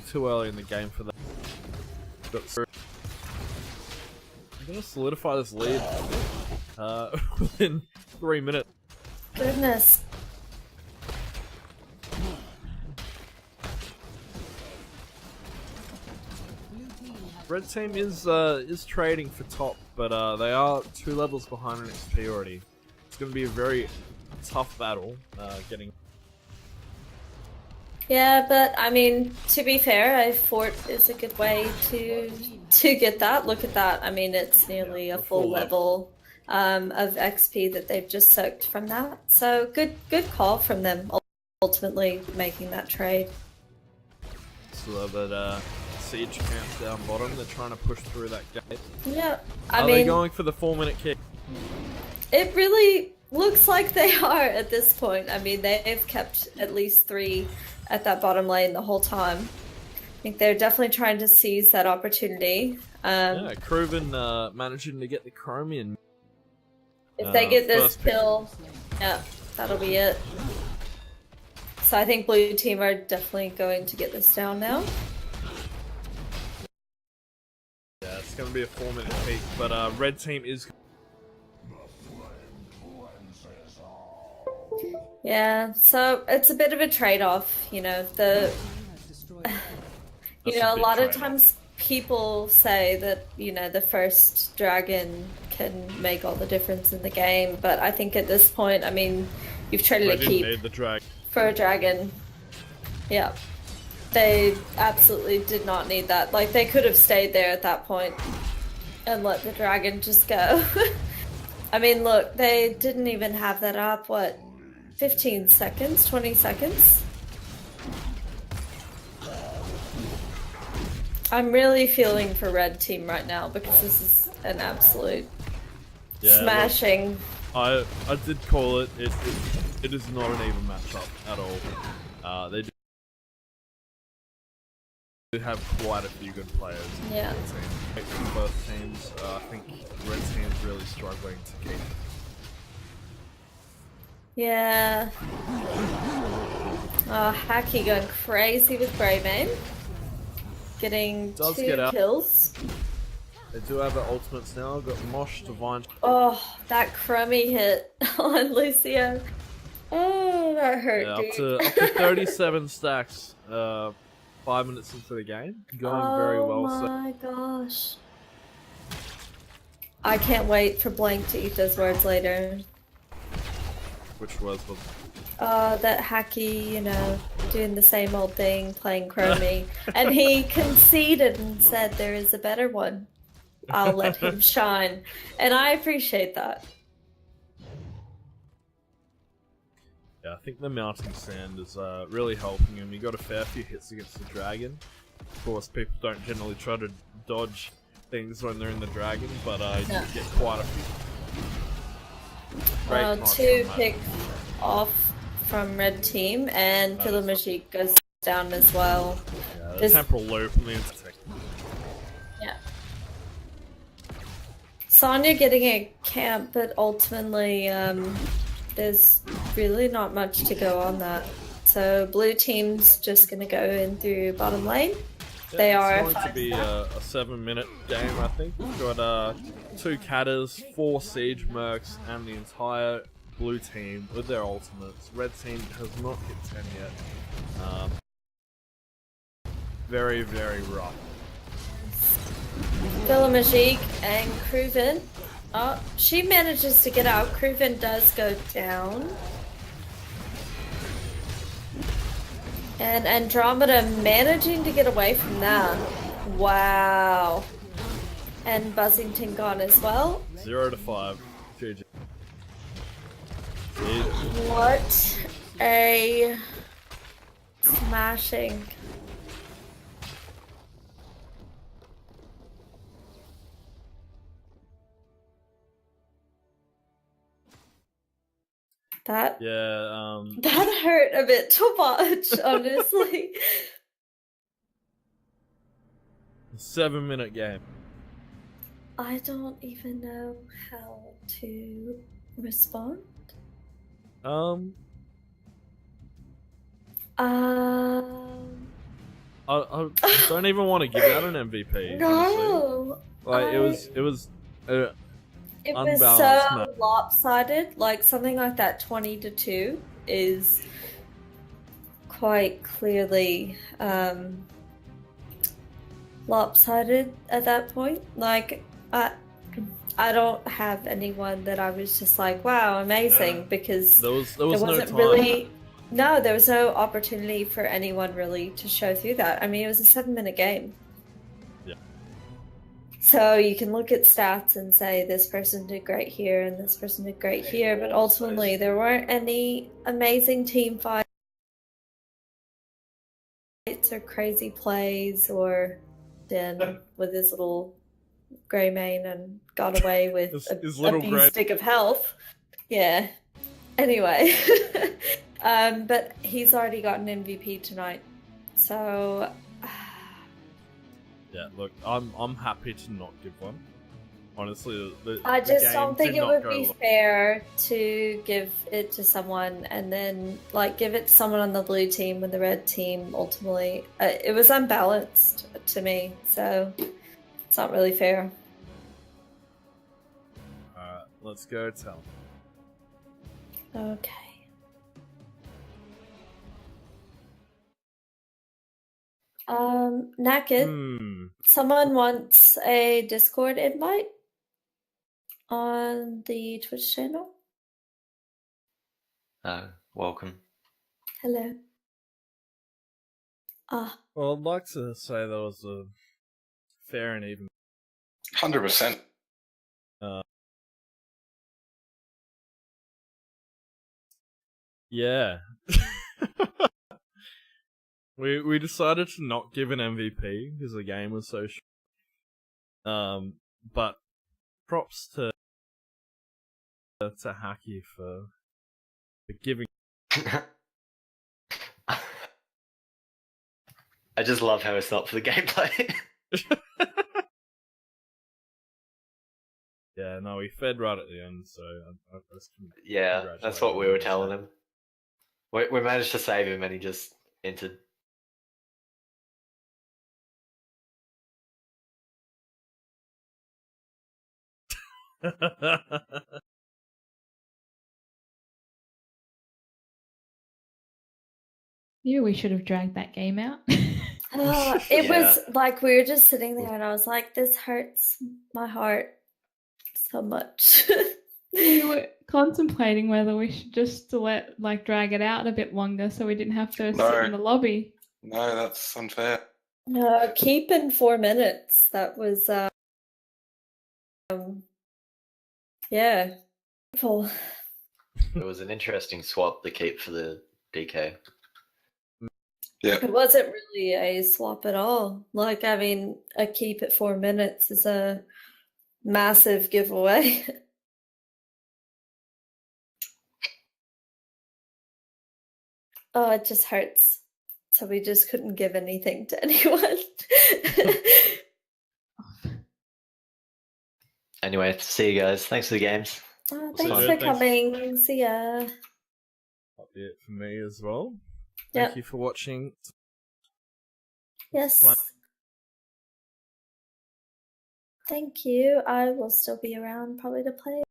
B: too early in the game for that. Got through. I'm gonna solidify this lead within 3 minutes.
A: Goodness.
B: Red team is trading for top, but they are 2 levels behind on XP already. It's going to be a very tough battle getting.
A: Yeah, but I mean, to be fair, I fort is a good way to get that. Look at that. I mean, it's nearly a full level of XP that they've just soaked from that. So good call from them. Ultimately, making that trade.
B: So that siege camp down bottom. They're trying to push through that gate.
A: Yeah,
B: Are they going for the 4-minute kick?
A: It really looks like they are at this point. I mean, they've kept at least 3 at that bottom lane the whole time. I think they're definitely trying to seize that opportunity.
B: Yeah, Kruven managing to get the Chromium.
A: If they get this
B: first pick.
A: kill, yeah, that'll be it. So I think blue team are definitely going to get this down now.
B: Yeah, it's going to be a 4-minute peak, but red team is.
A: Yeah, so it's a bit of a trade-off, you know. A lot of times people say that, you know, the first dragon can make all the difference in the game, but I think at this point, I mean, you've traded a keep
B: Need the drag.
A: for a dragon. Yeah, they absolutely did not need that. Like, they could have stayed there at that point and let the dragon just go. I mean, look, they didn't even have that up, what, 15 seconds, 20 seconds? I'm really feeling for red team right now because this is an absolute smashing.
B: Look, I did call it. It is not an even matchup at all. They do have quite a few good players.
A: Yeah.
B: From both teams, I think red team's really struggling to keep.
A: Yeah. Oh, Hacky going crazy with Greymane. Getting 2 kills.
B: They do have their ultimates now. Got Mosh, Divine.
A: Oh, that crummy hit on Lucio. Oh, that hurt,
B: Yeah, up to 37 stacks. 5 minutes into the game, going very well.
A: Oh my gosh! I can't wait for Blank to eat those words later.
B: Which was the.
A: That Hacky, you know, doing the same old thing, playing Chromie, and he conceded and said there is a better one. I'll let him shine, and I appreciate that.
B: Yeah, I think the mounting sand is really helping him. He got a fair few hits against the dragon. Of course, people don't generally try to dodge things when they're in the dragon, but he did get quite a few. Great
A: 2 picks off from red team, and Philamagique goes down as well.
B: Yeah, the
A: This-
B: temporal loop and the intersect.
A: Yeah. Sonya getting a camp, but ultimately, there's really not much to go on that. So blue team's just gonna go in through bottom lane.
B: Yeah,
A: They
B: it's
A: are
B: going to be a 7-minute game, I think. We've got 2 Catters, 4 Siege Mercs, and the entire blue team with their ultimates. Red team has not hit 10 yet. Very, very rough.
A: Villamajik and Cruven. Oh, she manages to get out. Cruven does go down. And Andromeda managing to get away from that. Wow. And Buzzington gone as well.
B: 0 to 5. GG.
A: What a smashing. That that hurt a bit too much, honestly.
B: 7-minute game.
A: I don't even know how to respond.
B: I don't even want to give out an MVP.
A: No,
B: honestly. Like it was
A: it was
B: unbalanced
A: so
B: match.
A: lopsided. Like something like that, 20-2 is quite clearly lopsided at that point. Like I don't have anyone that I was just like, wow, amazing, because
B: There was
A: wasn't
B: no time.
A: really there was no opportunity for anyone really to show through that. I mean, it was a 7-minute game.
B: Yeah.
A: So you can look at stats and say this person did great here and this person did great here, but ultimately there weren't any amazing team fights or crazy plays or Den with his little grey mane and got away with
B: his
A: a
B: little
A: bean
B: grey-
A: stick of health. Yeah. Anyway, but he's already got an MVP tonight, so
B: Yeah, look, I'm happy to not give one. Honestly,
A: I
B: the
A: just
B: game
A: don't think
B: did
A: it
B: not
A: would
B: go
A: be
B: well.
A: fair to give it to someone and then like give it to someone on the blue team when the red team ultimately it was unbalanced to me, so it's not really fair.
B: Alright, let's go tell.
A: Okay. Nakid, someone wants a Discord invite on the Twitch channel.
G: Welcome.
A: Hello.
B: Well, I'd like to say that was a fair and even.
J: 100%.
B: Yeah. we decided to not give an MVP because the game was so short. But props to Haki for giving.
L: I just love how it's not for the gameplay.
B: Yeah, no, we fed right at the end, so I
L: Yeah, that's what we were telling him. We managed to save him, and he just entered.
M: Yeah, we should have dragged that game out.
A: It was like we were just sitting there, and I was like, "This hurts my heart so much."
M: We were contemplating whether we should just drag it out a bit longer so we didn't have to sit in the lobby.
J: No, that's unfair.
A: No, keep in 4 minutes. That was yeah. Full.
L: It was an interesting swap, the keep for the DK.
J: Yeah.
A: It wasn't really a swap at all. Like, I mean, a keep at 4 minutes is a massive giveaway. Oh, it just hurts So we just couldn't give anything to anyone.
L: Anyway, see you guys. Thanks for the games.
A: Oh,
B: So
A: thanks
B: good,
A: for coming. See ya.
B: That'll be it for me as well.
A: Yep.
B: Thank you for watching.
A: Yes. Thank you. I will still be around probably to play.